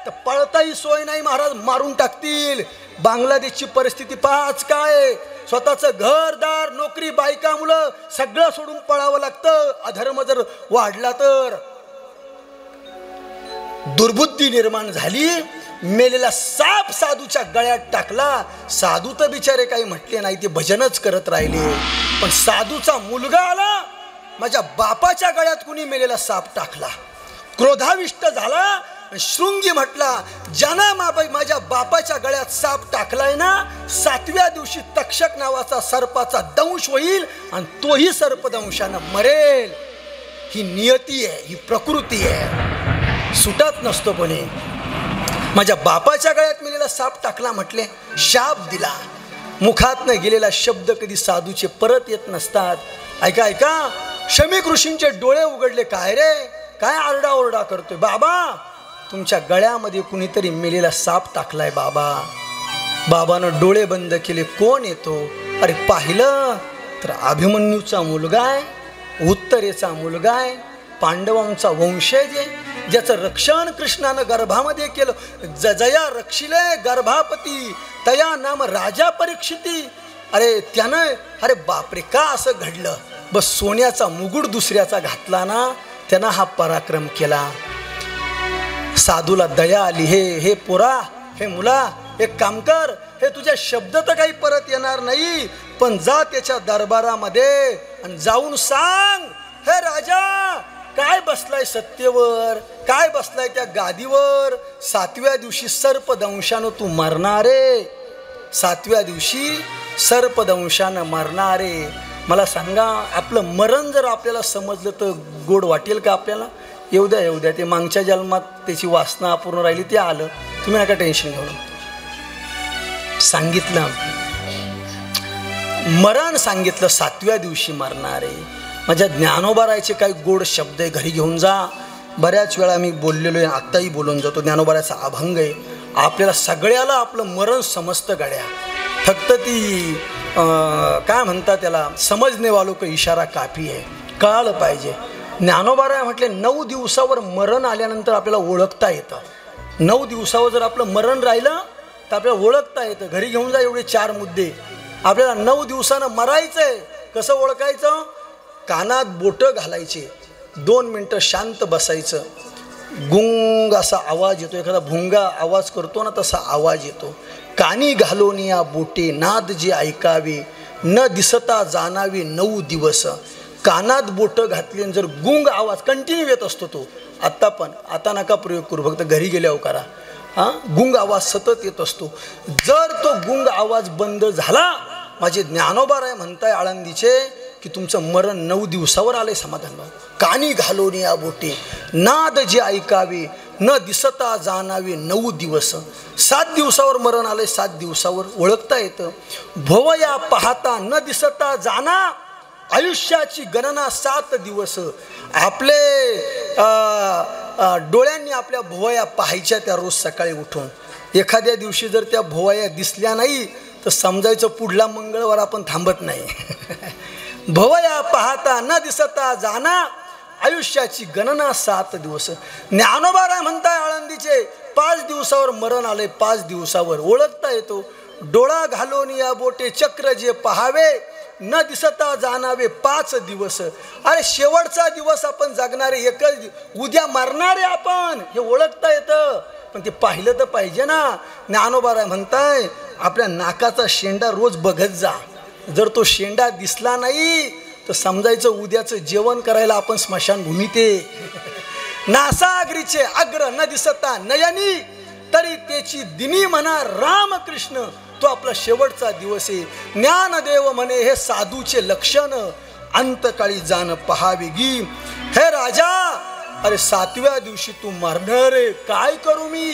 A: तर पळताही सोय नाही, महाराज मारून टाकतील. बांगलादेशची परिस्थिती पाच काय. स्वतःचं घरदार नोकरी बायका मुलं सगळं सोडून पळावं लागतं अधर्म जर वाढला तर. दुर्बुद्धी निर्माण झाली. मेलेला साप साधूच्या गळ्यात टाकला. साधू तर बिचारे काही म्हटले नाही, ते भजनच करत राहिले. पण साधूचा मुलगा आला, माझ्या बापाच्या गळ्यात कुणी मेलेला साप टाकला. क्रोधाविष्ट झाला. शृंगी म्हटला, ज्यानं माझ्या बापाच्या गळ्यात साप टाकलाय ना, 7व्या दिवशी तक्षक नावाचा सर्पाचा दंश होईल आणि तोही सर्पदंशानं मरेल. ही नियती आहे, ही प्रकृती आहे, सुटत नसतो कोणी. माझ्या बापाच्या गळ्यात मेलेला साप टाकला म्हटले, शाप दिला. मुखातनं गेलेला शब्द कधी साधूचे परत येत नसतात. ऐका ऐका, शमीक ऋषींचे डोळे उघडले. काय रे, काय आरडाओरडा करतोय? बाबा, तुमच्या गळ्यामध्ये कुणीतरी मेलेला साप टाकलाय बाबा. बाबानं डोळे बंद केले. कोण येतो? अरे पाहिलं तर अभिमन्यूचा मुलगा आहे, उत्तरेचा मुलगा आहे, पांडवांचा वंशज आहे, ज्याचं रक्षण कृष्णानं गर्भामध्ये केलं. जया रक्षिले गर्भापती, तया नाम राजा परीक्षिती. अरे त्यानं, अरे बापरे, का असं घडलं? बस सोन्याचा मुकुट दुसऱ्याचा घातला ना, त्यानं हा पराक्रम केला. साधूला दया आली. हे पोरा, हे मुला, एक काम कर, हे तुझे शब्द तर काही परत येणार नाही, पण जा त्याच्या दरबारामध्ये आणि जाऊन सांग, हे राजा, काय बसलाय सत्तेवर, काय बसलाय त्या गादीवर, 7व्या दिवशी सर्पदंशानं तू मरणारे, 7व्या दिवशी सर्पदंशानं मरणारे. मला सांगा, आपलं मरण जर आपल्याला समजलं तर गोड वाटेल का आपल्याला? येऊ द्या येऊ द्या, ते मागच्या जन्मात त्याची वासना अपूर्ण राहिली, ते आलं, तुम्ही नका टेन्शन घेऊ. सांगितलं मरण, सांगितलं 7व्या दिवशी मरणारे. माझ्या ज्ञानोबारायचे काही गोड शब्द आहे, घरी घेऊन जा. बऱ्याच वेळा मी बोललेलो आहे, आत्ताही बोलून जातो. ज्ञानोबारायचा अभंग आहे. आपल्याला सगळ्याला आपलं मरण समजतं गड्या, फक्त ती काय म्हणतात त्याला, समजणे वालो का इशारा काफी आहे, कळालं पाहिजे. ज्ञानोबाराय म्हटले 9 दिवसावर मरण आल्यानंतर आपल्याला ओळखता येतं. 9 दिवसावर जर आपलं मरण राहिलं तर आपल्याला ओळखता येतं. घरी घेऊन जा एवढे 4 मुद्दे. आपल्याला 9 दिवसानं मरायचं आहे. कसं ओळखायचं? कानात बोटं घालायचे, 2 मिनटं शांत बसायचं. गुंग असा आवाज येतो, एखादा भुंगा आवाज करतो ना तसा आवाज येतो. कानी घालून या बोटे नाद जे ऐकावे, न दिसता जाणावे 9 दिवस. कानात बोटं घातली जर गुंग आवाज कंटिन्यू येत असतो तो. आत्ता पण, आता नका प्रयोग करू, फक्त घरी गेल्यावर करा. गुंग आवाज सतत येत असतो. जर तो गुंग आवाज बंद झाला, माझे ज्ञानोबा राय म्हणताय आळंदीचे की तुमचं मरण 9 दिवसावर आलंय समाधान. कानी घालून या बोटे नाद जे ऐकावे, न दिसता जाणावे 9 दिवस. 7 दिवसावर मरण आलंय, 7 दिवसावर ओळखता येतं. भवया पाहता न दिसता जाना, आयुष्याची गणना 7 दिवस. आपले डोळ्यांनी आपल्या भुवया पाहायच्या त्या रोज सकाळी उठून. एखाद्या दिवशी जर त्या भुवया दिसल्या नाही तर समजायचं पुढला मंगळवार आपण थांबत नाही. भवया पाहता न दिसता जाना, आयुष्याची गणना 7 दिवस. ज्ञानोबा राय म्हणताय आळंदीचे 5 दिवसावर मरण आले, 5 दिवसावर ओळखता येतो. डोळा घालून या बोटे चक्र जे पहावे, न दिसता जाणावे 5 दिवस. अरे शेवटचा दिवस आपण जगणारे, एकच उद्या मरणारे आपण, हे ओळखता येतं. पण ते पाहिलं तर पाहिजे ना. ज्ञानोबा राय म्हणताय आपल्या नाकाचा शेंडा रोज बघत जा. जर तो शेंडा दिसला नाही तर समजायचं उद्याचं जेवण करायला आपण स्मशानभूमीत आहे. नासागरीचे अग्र न दिसता नयनी, तरी त्याची दिनी म्हणा रामकृष्ण, तो आपला शेवटचा दिवस आहे. ज्ञानदेव म्हणे हे साधूचे लक्षण, अंतकाळी जाण पहावे गी. हे राजा, अरे 7व्या दिवशी तू मरणार रे, काय करू मी?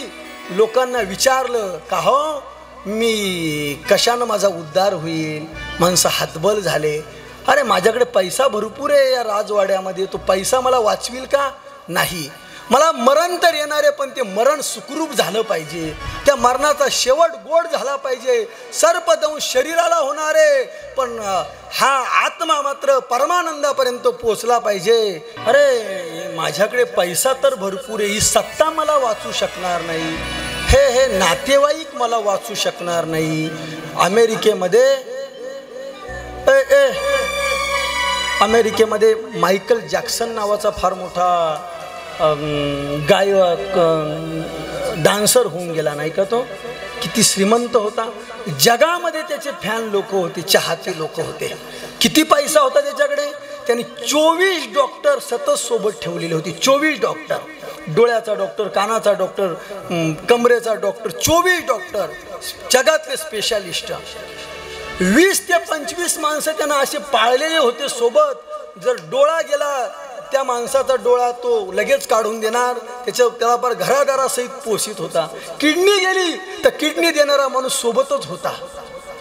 A: लोकांना विचारलं का हो मी कशानं माझा उद्धार होईल? माणसं हातबल झाले. अरे माझ्याकडे पैसा भरपूर आहे या राजवाड्यामध्ये, तो पैसा मला वाचविल का? नाही. मला मरण तर येणार आहे, पण ते मरण सुखरूप झालं पाहिजे. त्या मरणाचा शेवट गोड झाला पाहिजे. सर्पदंश शरीराला होणार आहे, पण हा आत्मा मात्र परमानंदापर्यंत पोचला पाहिजे. अरे माझ्याकडे पैसा तर भरपूर आहे, ही सत्ता मला वाचू शकणार नाही, हे नातेवाईक मला वाचू शकणार नाही. अमेरिकेमध्ये मायकल जॅक्सन नावाचा फार मोठा गायक डान्सर होऊन गेला नाही का? तो किती श्रीमंत होता. जगामध्ये त्याचे फॅन लोक होते, चाहते लोक होते. किती पैसा होता त्याच्याकडे? त्यांनी 24 डॉक्टर सतत सोबत ठेवलेले होते. 24 डॉक्टर, डोळ्याचा डॉक्टर, कानाचा डॉक्टर, कमरेचा डॉक्टर, 24 डॉक्टर, जगातले स्पेशालिस्ट. 20 ते 25 माणसं त्यांना असे पाळलेले होते सोबत. जर डोळा गेला त्या माणसाचा डोळा तो लगेच काढून देणार, त्याला पर घरादारासहित पोषित होता. किडनी गेली तर किडनी देणारा माणूस सोबतच होता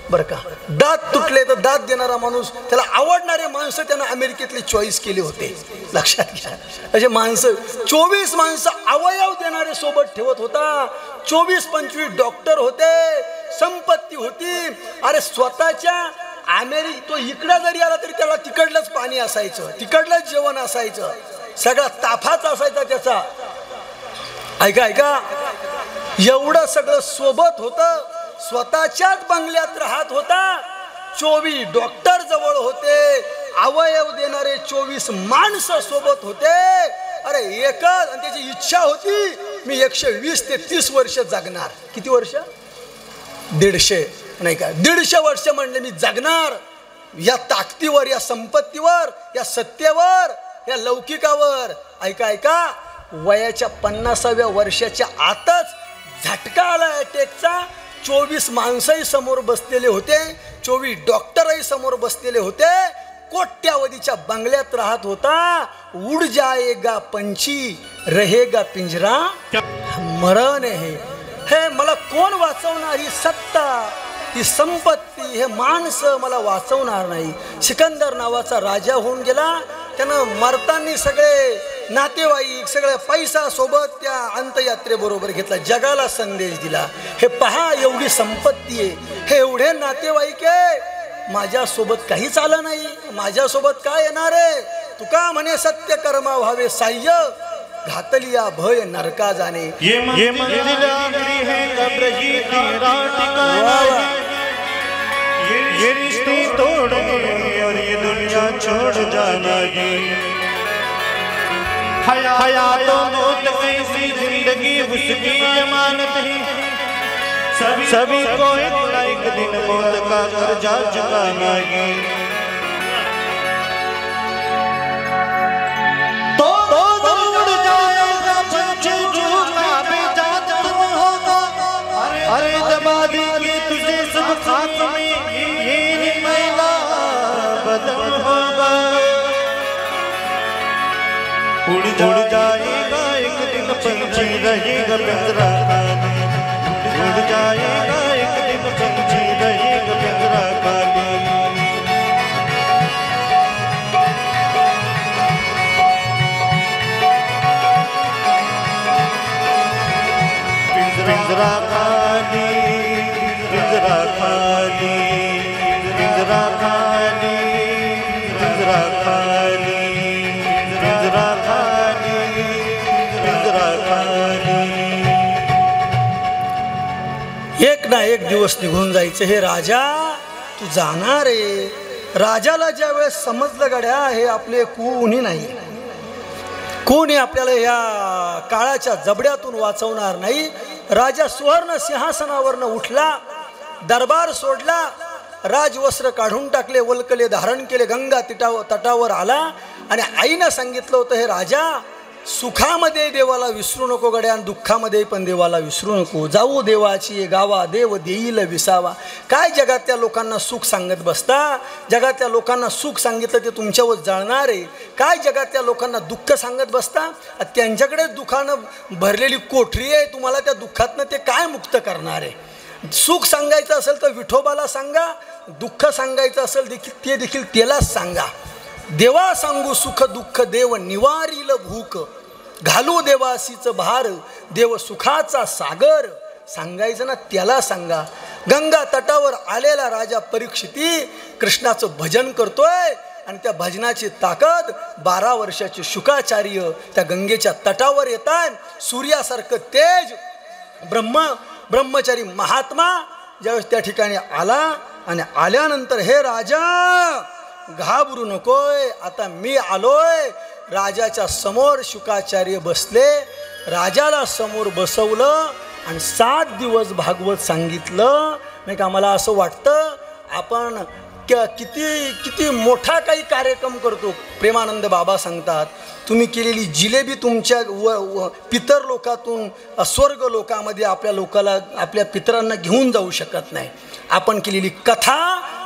A: बरं का. दात तुटले तर दात देणारा माणूस, त्याला आवडणारे माणसं त्यांना अमेरिकेतले चॉईस केले होते. लक्षात घ्या, असे माणसं 24 माणसं अवयव देणारे सोबत ठेवत होता. 24-25 डॉक्टर होते, संपत्ती होती. अरे स्वतःच्या तो इकडं जरी आला तरी त्याला तिकडलंच पाणी असायचं, तिकडलंच जेवण असायचं, सगळा ताफाच असायचा त्याचा. ऐका, एवढं सगळं सोबत होतं. स्वतःच्याच बंगल्यात राहत होता. 24 डॉक्टर जवळ होते, अवयव देणारे 24 माणसं सोबत होते. अरे एकच, आणि त्याची इच्छा होती मी 120 ते 30 वर्ष जगणार. किती वर्ष? 150 नाही का, 150 वर्ष म्हणले मी जगणार. या ताकदीवर, या संपत्तीवर, या सत्तेवर, या लौकिकावर. ऐका, वयाच्या 50व्या वर्षाच्या आतच झटका आला अटॅकचा. 24 माणसंही समोर बसलेले होते, 24 डॉक्टरही समोर बसलेले होते. कोट्यावधीच्या बंगल्यात राहत होता. उड जाएगा पंछी रहेगा पिंजरा, मरण हे मला कोण वाचवणार? ही सत्ता, ही संपत्ती, हे माणसं मला वाचवणार नाही. सिकंदर नावाचा राजा होऊन गेला. त्यानं मरताना सगळे नातेवाईक, सगळं पैसा सोबत त्या अंतयात्रेबरोबर घेतला, जगाला संदेश दिला. हे पहा, एवढी संपत्ती आहे, हे एवढे नातेवाईक आहे, माझ्यासोबत काहीच आलं नाही, माझ्यासोबत काय येणार आहे? तुका म्हणे सत्य कर्मा व्हावे साह्य, घातलिया भय नरका जाणे।
B: ये मंजिल आखिरी है कब्र ही तेरा ठिकाना, ये रिश्ते तोड़ने और ये दुनिया छोड़ जाना। ये हयात और मौत कैसी जिंदगी उसकी अमानत है, सभी को एक दिन मौत का कर्जा चुकाना। ये तो उड़ जाएगा पंछी जो काबे जाता होगा, अरे दबा देंगे तुझे सब खाक में, ये मैला बदन होगा। उड़ जाएगा एक दिन पंछी रहेगा पिंजरा खाली, उड़ जाएगा एक दिन पंछी रहेगा पिंजरा खाली। पिंजरा खाली, पिंजरा खाली, पिंजरा खाली, पिंजरा खाली, पिंजरा खाली, पिंजरा खाली।
A: एक ना एक दिवस निघून जायचं। हे राजा तू जाणार आहे। राजाला ज्या वेळेस समजलं गड्या हे आपले कोणी नाही, कोणी आपल्याला या काळाच्या जबड्यातून वाचवणार नाही। राजा सुवर्ण सिंहासनावरनं उठला, दरबार सोडला, राजवस्त्र काढून टाकले, वल्कले धारण केले, गंगा तटावर आला आणि आईनं सांगितलं होतं हे राजा सुखामध्ये देवाला विसरू नको गड्या, आणि दुःखामध्ये पण देवाला विसरू नको। जाऊ देवाची गावा, देव देईल विसावा। काय जगातल्या लोकांना सुख सांगत बसता? जगातल्या लोकांना सुख सांगितलं ते तुमच्यावर जळणार आहे। काय जगातल्या लोकांना दुःख सांगत बसता? त्यांच्याकडेच दुःखानं भरलेली कोठरी आहे, तुम्हाला त्या दुःखातनं ते काय मुक्त करणार आहे? सुख सांगायचं असेल तर विठोबाला सांगा, दुःख सांगायचं असेल ते देखील त्यालाच सांगा। देवा सांगू सुख दुःख, देव निवारील भूक, घालू देवासीच भार, देव सुखाचा सागर। सांगायचं ना त्याला सांगा। गंगा तटावर आलेला राजा परीक्षिती कृष्णाचं भजन करतोय आणि त्या भजनाची ताकद 12 वर्षाचे शुकाचार्य त्या गंगेच्या तटावर येतात। सूर्यासारखं तेज ब्रह्मचारी महात्मा ज्यावेळेस त्या ठिकाणी आला आणि आल्यानंतर हे राजा घाबरू नकोय, आता मी आलोय। राजाच्या समोर शुकाचार्य बसले, राजाला समोर बसवलं आणि 7 दिवस भागवत सांगितलं। नाही का? मला असं वाटतं आपण किती मोठा काही कार्यक्रम करतो। प्रेमानंद बाबा सांगतात तुम्ही केलेली जिलेबी तुमच्या पितर लोकातून स्वर्ग लोकामध्ये आपल्या पितरांना घेऊन जाऊ शकत नाही। आपण केलेली कथा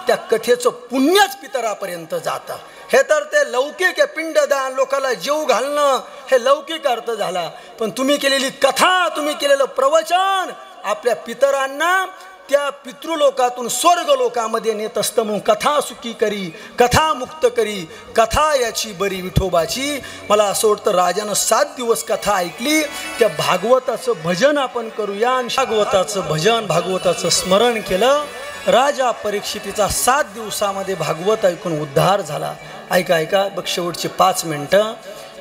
A: त्या कथेचं पुण्यच पितरापर्यंत जातं। हे तर ते लौकिक आहे, पिंडदान लोकाला जीव घालणं हे लौकिक अर्थ झाला, पण तुम्ही केलेली कथा, तुम्ही केलेलं प्रवचन आपल्या पितरांना त्या पितृलोकातून स्वर्ग लोकामध्ये नेत असतं। म्हणून कथा सुखी करी, कथा मुक्त करी, कथा याची बरी विठोबाची। मला असं वाटतं राजानं 7 दिवस कथा ऐकली, त्या भागवताचं भजन आपण करूया आणि भागवताचं भजन, भागवताचं स्मरण केलं। राजा परीक्षितीचा 7 दिवसामध्ये भागवत ऐकून उद्धार झाला। ऐका बघ शेवटचे 5 मिनटं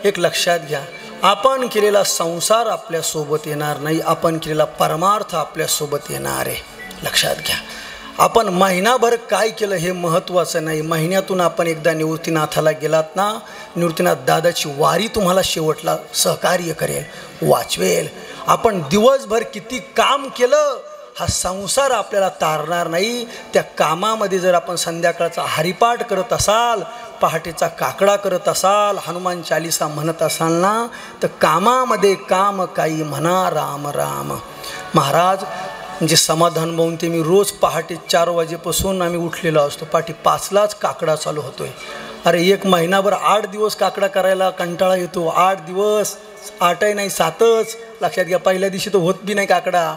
A: एक लक्षात घ्या। आपण केलेला संसार आपल्यासोबत येणार नाही, आपण केलेला परमार्थ आपल्यासोबत येणार आहे। लक्षात घ्या। आपण महिनाभर काय केलं हे महत्त्वाचं नाही, महिन्यातून आपण एकदा निवृत्तीनाथाला गेलात ना, निवृत्तीनाथ दादाची वारी तुम्हाला शेवटला सहकार्य करेल, वाचवेल। आपण दिवसभर किती काम केलं हा संसार आपल्याला तारणार नाही। त्या कामामध्ये जर आपण संध्याकाळचा हरिपाठ करत असाल, पहाटेचा काकडा करत असाल, हनुमान चालीसा म्हणत असाल ना, तर कामामध्ये काम काही म्हणा राम राम। महाराज म्हणजे समाधान भाऊन ते मी रोज पहाटे 4 वाजेपासून आम्ही उठलेलो असतो, पहाटे 5लाच काकडा चालू होतोय। अरे 1 महिनाभर 8 दिवस काकडा करायला कंटाळा येतो। 8 दिवस, 8ही नाही 7च। लक्षात घ्या, पहिल्या दिवशी तो होत बी नाही काकडा,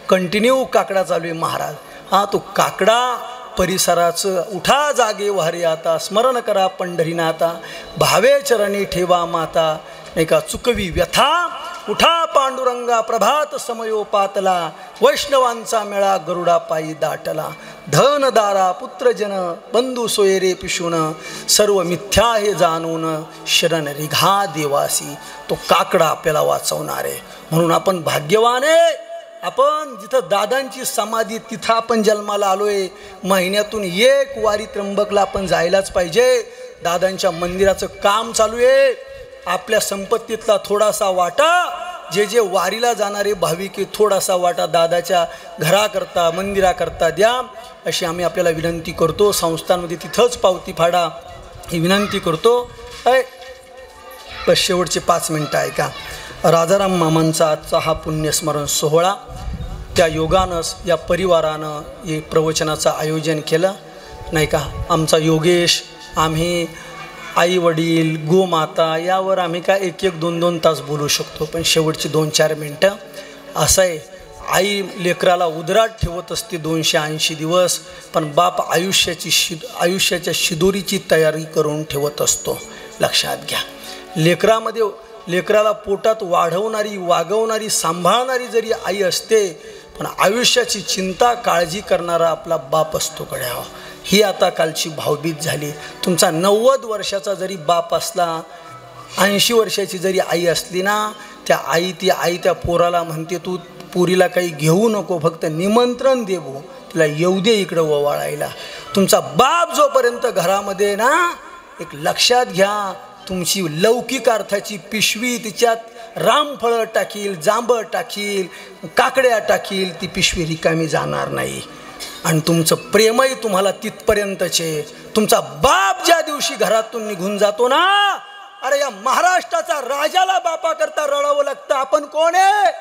A: कंटिन्यू काकडा चालू आहे महाराज। हा तो काकडा परिसराचं उठा जागे वारे आता, स्मरण करा पंढरीनाथा, भावे चरणी ठेवा माता। नाही का? चुकवी व्यथा उठा पांडुरंगा प्रभात समयोपातला, वैष्णवांचा मेळा गरुडा पायी दाटला. धनदारा पुत्रजन बंधू सोयरे पिशून, सर्व मिथ्या हे जाणून शरण रिघा देवासी. तो काकडा आपल्याला वाचवणार आहे. म्हणून आपण भाग्यवान आहे. आपण जिथं दादांची समाधी तिथं आपण जन्माला आलोय. महिन्यातून एक वारी त्र्यंबकला आपण जायलाच पाहिजे. दादांच्या मंदिराचं काम चालू आहे. आपल्या संपत्तीतला थोडासा वाटा, जे जे वारीला जाणारे भाविक थोडासा वाटा दादाच्या घराकरता मंदिराकरता द्या, अशी आम्ही आपल्याला विनंती करतो. संस्थांमध्ये तिथंच पावती फाडा ही विनंती करतो. बस शेवटचे 5 मिनटं आहे का. राजाराम मामांचा आजचा हा पुण्यस्मरण सोहळा, त्या योगानं या परिवारानं हे प्रवचनाचं आयोजन केलं नाही का. आमचा योगेश, आम्ही आई वडील, गोमाता यावर आम्ही काय 1-2 तास बोलू शकतो, पण शेवटची 2-4 मिनटं असं आहे. आई लेकराला उदरात ठेवत असते 280 दिवस, पण बाप आयुष्याच्या शिदोरीची तयारी करून ठेवत असतो. लक्षात घ्या. लेकराला पोटात वाढवणारी, वागवणारी, सांभाळणारी जरी आई असते, पण आयुष्याची चिंता काळजी करणारा आपला बाप असतो कड्या. ही आता कालची भावभीत झाली. तुमचा 90 वर्षाचा जरी बाप असला, 80 वर्षाची जरी आई असली ना, ती आई त्या पोराला म्हणते, तू पुरीला काही घेऊ नको, फक्त निमंत्रण दे भो, तिला येऊ दे इकडं ओवाळायला. तुमचा बाप जोपर्यंत घरामध्ये ना, एक लक्षात घ्या, तुमची लौकिक अर्थाची पिशवी तिच्यात रामफळं टाकील, जांभळं टाकील, काकड्या टाकील, ती पिशवी रिकामी जाणार नाही. आणि तुमचं प्रेमही तुम्हाला तिथपर्यंतचे. तुमचा बाप ज्या दिवशी घरातून निघून जातो ना, अरे या महाराष्ट्राचा राजाला बापाकरता रडावं लागतं. आपण कोण आहे?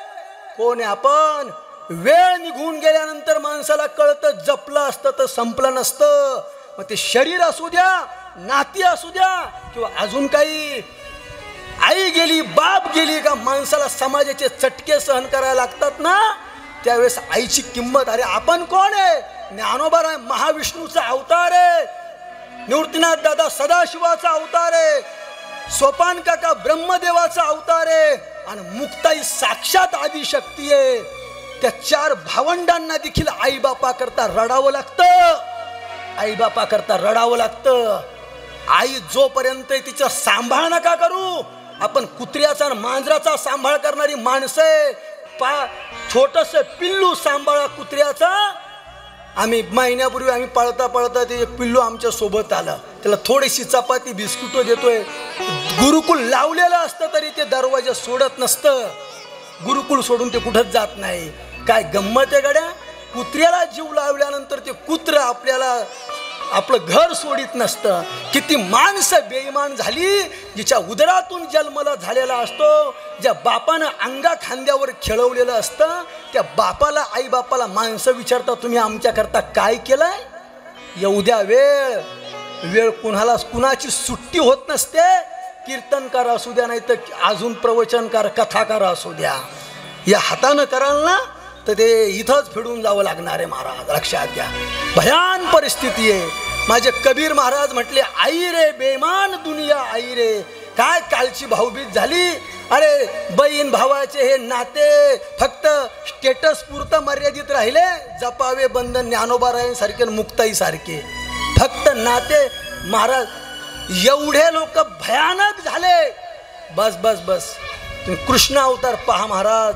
A: कोण आहे आपण? वेळ निघून गेल्यानंतर माणसाला कळतं, जपलं असतं तर संपलं नसतं. मग ते शरीर असू द्या, नाती असू द्या, किंवा अजून काही. आई गेली, बाप गेली का माणसाला समाजाचे चटके सहन करायला लागतात ना, त्यावेळेस आईची किंमत. अरे आपण कोण आहे? ज्ञानोबा राय महाविष्णूचा अवतार आहे, निवृत्तीनाथ दादा सदाशिवाचा अवतार आहे, सोपान काका ब्रह्मदेवाचा अवतार आहे, आणि मुक्ताई साक्षात आदिशक्ती आहे. त्या 4 भावंडांना देखील आईबापा करता रडावं लागतं. आईबापा करता रडावं लागतं. आई जोपर्यंत तिचं सांभाळ नका करू. आपण कुत्र्याचा आणि मांजराचा सांभाळ करणारी माणसं आहे. छोटंसं पिल्लू सांभाळा कुत्र्याचा. आम्ही महिन्यापूर्वी आम्ही पळता ते एक पिल्लू आमच्या सोबत आलं. त्याला थोडीशी चपाती बिस्कुट देतोय. गुरुकुल लावलेलं असतं तरी ते दरवाजा सोडत नसतं. गुरुकुल सोडून ते कुठंच जात नाही. काय गंमत आहे गड्या. कुत्र्याला जीव लावल्यानंतर ते कुत्रं आपलं घर सोडित नसतं. किती माणसं बेईमान झाली, जिच्या उदरातून जन्मला झालेला असतो, ज्या बापानं अंगा खांद्यावर खेळवलेलं असतं, त्या बापाला, आई बापाला माणसं विचारतात, तुम्ही आमच्याकरता काय केलंय? येऊ द्या वेळ. कुणाची सुट्टी होत नसते. कीर्तनकार असू द्या, नाही तर अजून प्रवचनकार, कथाकार असू द्या, या हातानं कराल ना तर ते इथंच फिरून जावं लागणार आहे महाराज. लक्षात घ्या. भयान परिस्थिती आहे. माझे कबीर महाराज म्हटले, आई रे बेमान दुनिया आई रे. काय कालची भाऊबीज झाली. अरे बहीण भावाचे हे नाते फक्त स्टेटस पुरतं मर्यादित राहिले. जपावे बंधन ज्ञानोबारायांसारखे, मुक्ताई सारखे फक्त नाते. महाराज एवढे लोक भयानक झाले. बस बस बस. तुम्ही कृष्ण अवतार पहा महाराज.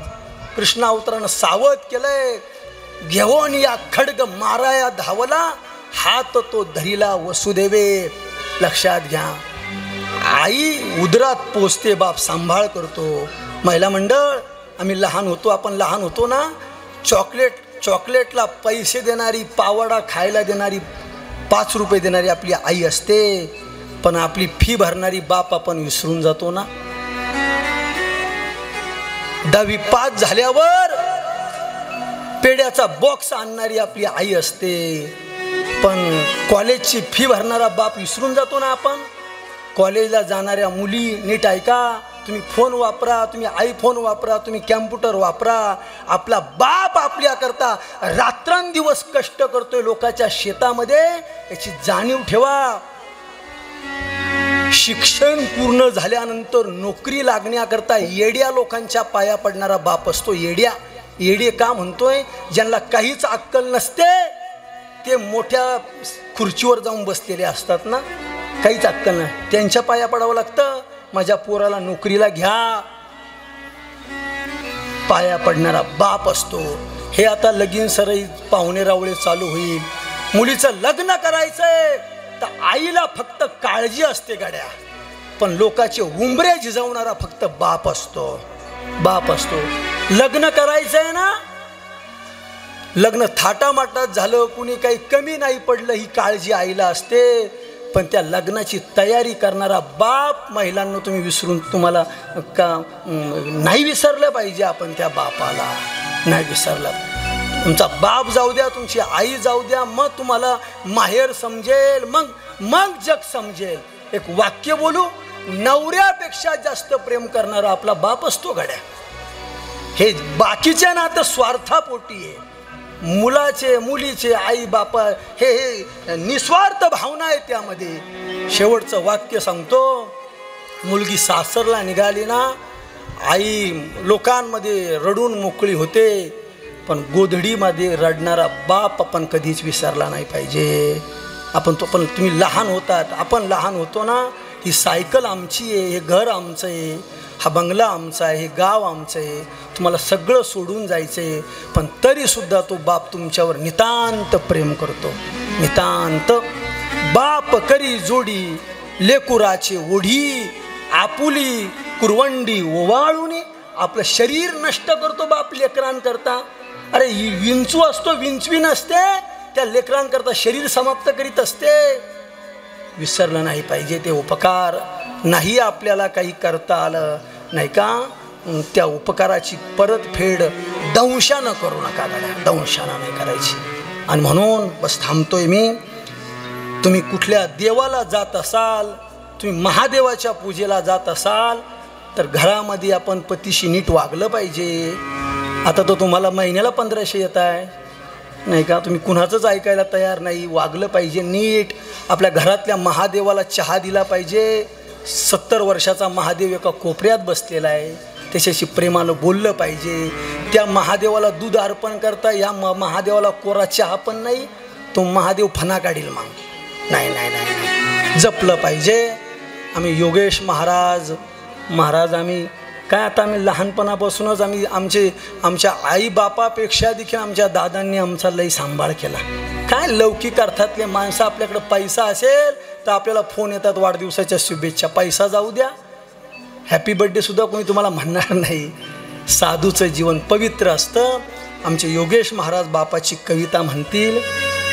A: कृष्ण अवतारानं सावध केलंय. घेऊन या खड्ग माराया धावला, हात तो धरिला वसुदेवे. लक्षात घ्या. आई उदरात पोचते, बाप सांभाळ करतो. महिला मंडळ, आम्ही लहान होतो, आपण लहान होतो ना, चॉकलेटला पैसे देणारी, पावडा खायला देणारी, 5 रुपये देणारी आपली आई असते. पण आपली फी भरणारी बाप आपण विसरून जातो ना. 10वी पास झाल्यावर पेड्याचा बॉक्स आणणारी आपली आई असते. पण कॉलेजची फी भरणारा बाप विसरून जातो ना आपण. कॉलेजला जाणाऱ्या मुली नीट ऐका. तुम्ही फोन वापरा, तुम्ही आयफोन वापरा, तुम्ही कॅम्प्युटर वापरा. आपला बाप आपल्याकरता रात्रंदिवस कष्ट करतोय लोकांच्या शेतामध्ये, याची जाणीव ठेवा. शिक्षण पूर्ण झाल्यानंतर नोकरी लागण्याकरता येड्या लोकांच्या पाया पडणारा बाप असतो. येडे का म्हणतोय? ज्यांना काहीच अक्कल नसते, ते मोठ्या खुर्चीवर जाऊन बसलेले असतात ना, काहीच अक्कल नाही, त्यांच्या पाया पडावं लागतं. माझ्या पोराला नोकरीला घ्या, पाया पडणारा बाप असतो. हे आता लगीन सराई पाहुणे रावळे चालू होईल, मुलीचं लग्न करायचंय तर आईला फक्त काळजी असते गाड्या, पण लोकांचे उंबरे झिजवणारा फक्त बाप असतो. लग्न करायचंय ना, लग्न थाटामाटात झालं, कुणी काही कमी नाही पडलं, ही काळजी आईला असते. पण त्या लग्नाची तयारी करणारा बाप महिलांना तुम्ही विसरून, तुम्हाला का नाही विसरलं पाहिजे. आपण त्या बापाला नाही विसरलं. तुमचा बाप जाऊ द्या, तुमची आई जाऊ द्या, मग तुम्हाला माहेर समजेल, मग जग समजेल. एक वाक्य बोलू, नवऱ्यापेक्षा जास्त प्रेम करणारा आपला बाप असतो गड्या. हे बाकीच्या नातं स्वार्थापोटी आहे. मुलाचे मुलीचे आई बापा हे निस्वार्थ भावना आहे त्यामध्ये. शेवटचं वाक्य सांगतो, मुलगी सासरला निघाली ना, आई लोकांमध्ये रडून मोकळी होते, पण गोधडीमध्ये रडणारा बाप आपण कधीच विसरला नाही पाहिजे. पण तुम्ही लहान होतात, आपण लहान होतो ना, ही सायकल आमची आहे, हे घर आमचं आहे, हा बंगला आमचा आहे, हे गाव आमचं आहे, तुम्हाला सगळं सोडून जायचं आहे, पण तरीसुद्धा तो बाप तुमच्यावर नितांत प्रेम करतो. नितांत. बाप करी जोडी लेकुराचे ओढी, आपुली कुरवंडी ओवाळून आपलं शरीर नष्ट करतो बाप लेकरांकरता. अरे विंचू असतो, विंचवी नसते, त्या लेकरांकरता शरीर समाप्त करीत असते. विसरलं नाही पाहिजे ते उपकार. नाही आपल्याला काही करता आलं नाही का, त्या उपकाराची परतफेड दंशानं करू नका गाड्या, दंशानं नाही करायची. आणि म्हणून बस थांबतोय मी. तुम्ही कुठल्या देवाला जात असाल, तुम्ही महादेवाच्या पूजेला जात असाल, तर घरामध्ये आपण पतीशी नीट वागलं पाहिजे. आता तो तुम्हाला महिन्याला 1500 येत आहे नाही का, तुम्ही कुणाचंच ऐकायला तयार नाही. वागलं पाहिजे नीट. आपल्या घरातल्या महादेवाला चहा दिला पाहिजे. 70 वर्षाचा महादेव एका कोपऱ्यात बसलेला आहे, त्याच्याशी प्रेमानं बोललं पाहिजे. त्या महादेवाला दूध अर्पण करता, या महादेवाला कोरा चहा पण नाही, तो महादेव फना काढील मग. नाही नाही नाही नाही, जपलं पाहिजे. आम्ही योगेश महाराज आम्ही काय, आता आम्ही लहानपणापासूनच आमच्या आईबापापेक्षा देखील आमच्या दादांनी आमचा लई सांभाळ केला. काय लौकिक अर्थातले माणसं, आपल्याकडं पैसा असेल तर आपल्याला फोन येतात वाढदिवसाच्या शुभेच्छा. पैसा जाऊ द्या, हॅपी बर्थडेसुद्धा कोणी तुम्हाला म्हणणार नाही. साधूचं जीवन पवित्र असतं. आमचे योगेश महाराज बापाची कविता म्हणतील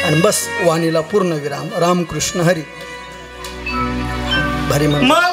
A: आणि बस वाणीला पूर्ण विराम. रामकृष्ण हरी. भरी म्हणा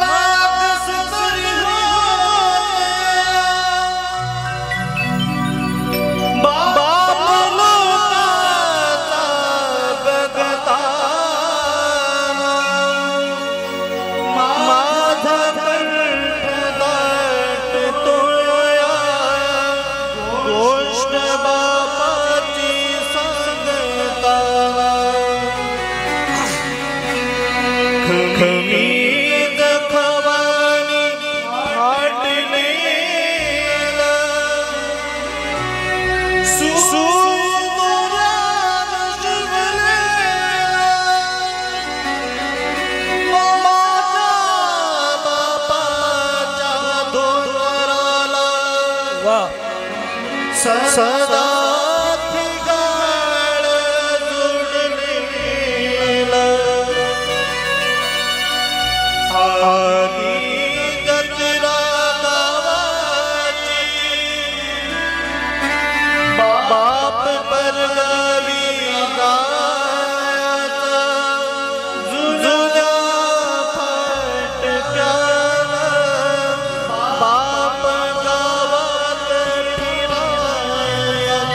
B: सदा ठिकाण जोडलेला आधी जत्रा गावाची बाप परगावी जायचा जुन्या फाटक्याला बाप गावात फिरायचा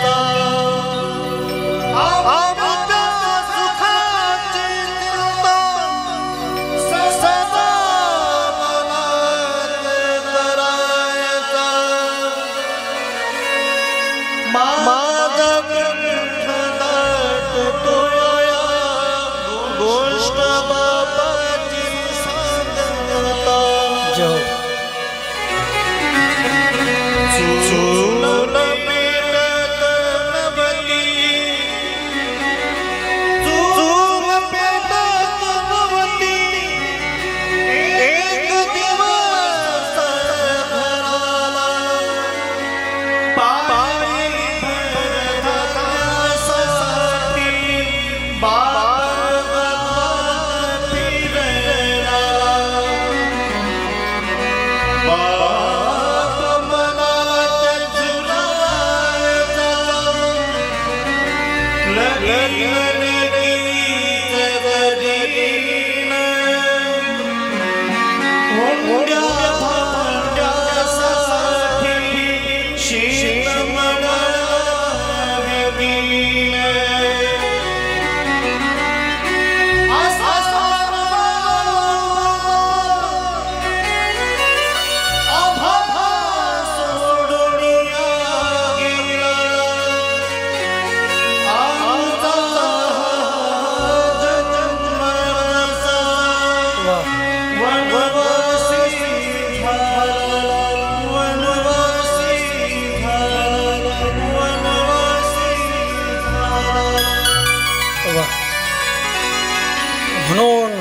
A: म्हणून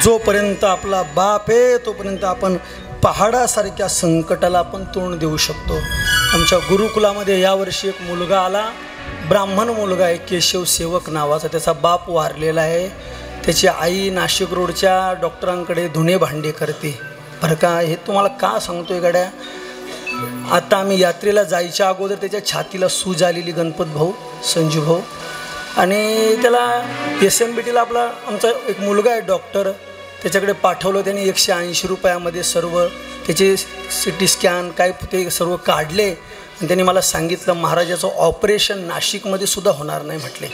A: जोपर्यंत आपला बाप आहे तोपर्यंत आपण पहाडासारख्या संकटाला आपण तोंड देऊ शकतो. आमच्या गुरुकुलामध्ये यावर्षी एक मुलगा आला, ब्राह्मण मुलगा आहे, केशव सेवक नावाचा. त्याचा बाप वारलेला आहे. त्याची आई नाशिक रोडच्या डॉक्टरांकडे धुणे भांडे करते. बरं का, हे तुम्हाला का सांगतोय गड्या, आता आम्ही यात्रेला जायच्या अगोदर त्याच्या छातीला सूज आलेली, गणपत भाऊ, संजू भाऊ, आणि त्याला SMBTला आपला आमचा एक मुलगा आहे डॉक्टर, त्याच्याकडे पाठवलं. त्याने 180 रुपयामध्ये सर्व त्याचे CT स्कॅन काय ते सर्व काढले. आणि त्यांनी मला सांगितलं, महाराजाचं ऑपरेशन नाशिकमध्ये सुद्धा होणार नाही म्हटले.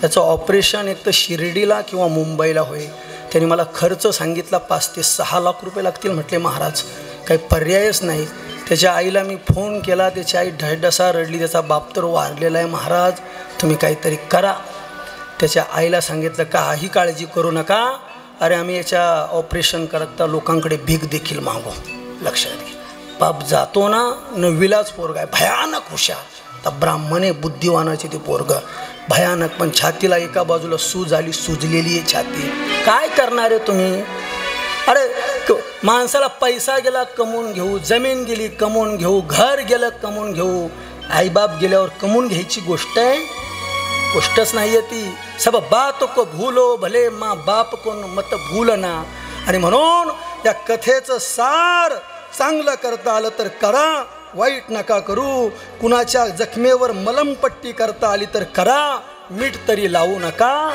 A: त्याचं ऑपरेशन एक तर शिर्डीला किंवा मुंबईला होईल. त्यांनी मला खर्च सांगितला 5 ते 6 लाख रुपये लागतील म्हटले. महाराज काही पर्यायच नाही. त्याच्या आईला मी फोन केला, त्याची आई ढसढसा रडली, त्याचा बाप तर वारलेला आहे, महाराज तुम्ही काहीतरी करा. त्याच्या आईला सांगितलं काही काळजी करू नका, अरे आम्ही याच्या ऑपरेशन करता लोकांकडे भीक देखील मागू. लक्षात घे, बाप जातो ना, 9वीलाच पोरगा आहे, भयानक हुशार, तर ब्राह्मणे बुद्धिवानाचे ते पोरगं भयानक. पण छातीला एका बाजूला सूज आली, सुजलेली आहे छाती. काय करणार आहे तुम्ही? अरे माणसाला पैसा गेला कमवून घेऊ, जमीन गेली कमवून घेऊ, घर गेलं कमवून घेऊ, आईबाप गेल्यावर कमवून घ्यायची गोष्ट आहे? गोष्टच नाही आहे ती. सब बात को भूलो भले माँ बाप को मत भूलना. आणि म्हणून या कथेचं सार चांगलं करता आलं तर करा, वाईट नका करू. कुणाच्या जखमेवर मलमपट्टी करता आली तर करा, मीठ तरी लावू नका.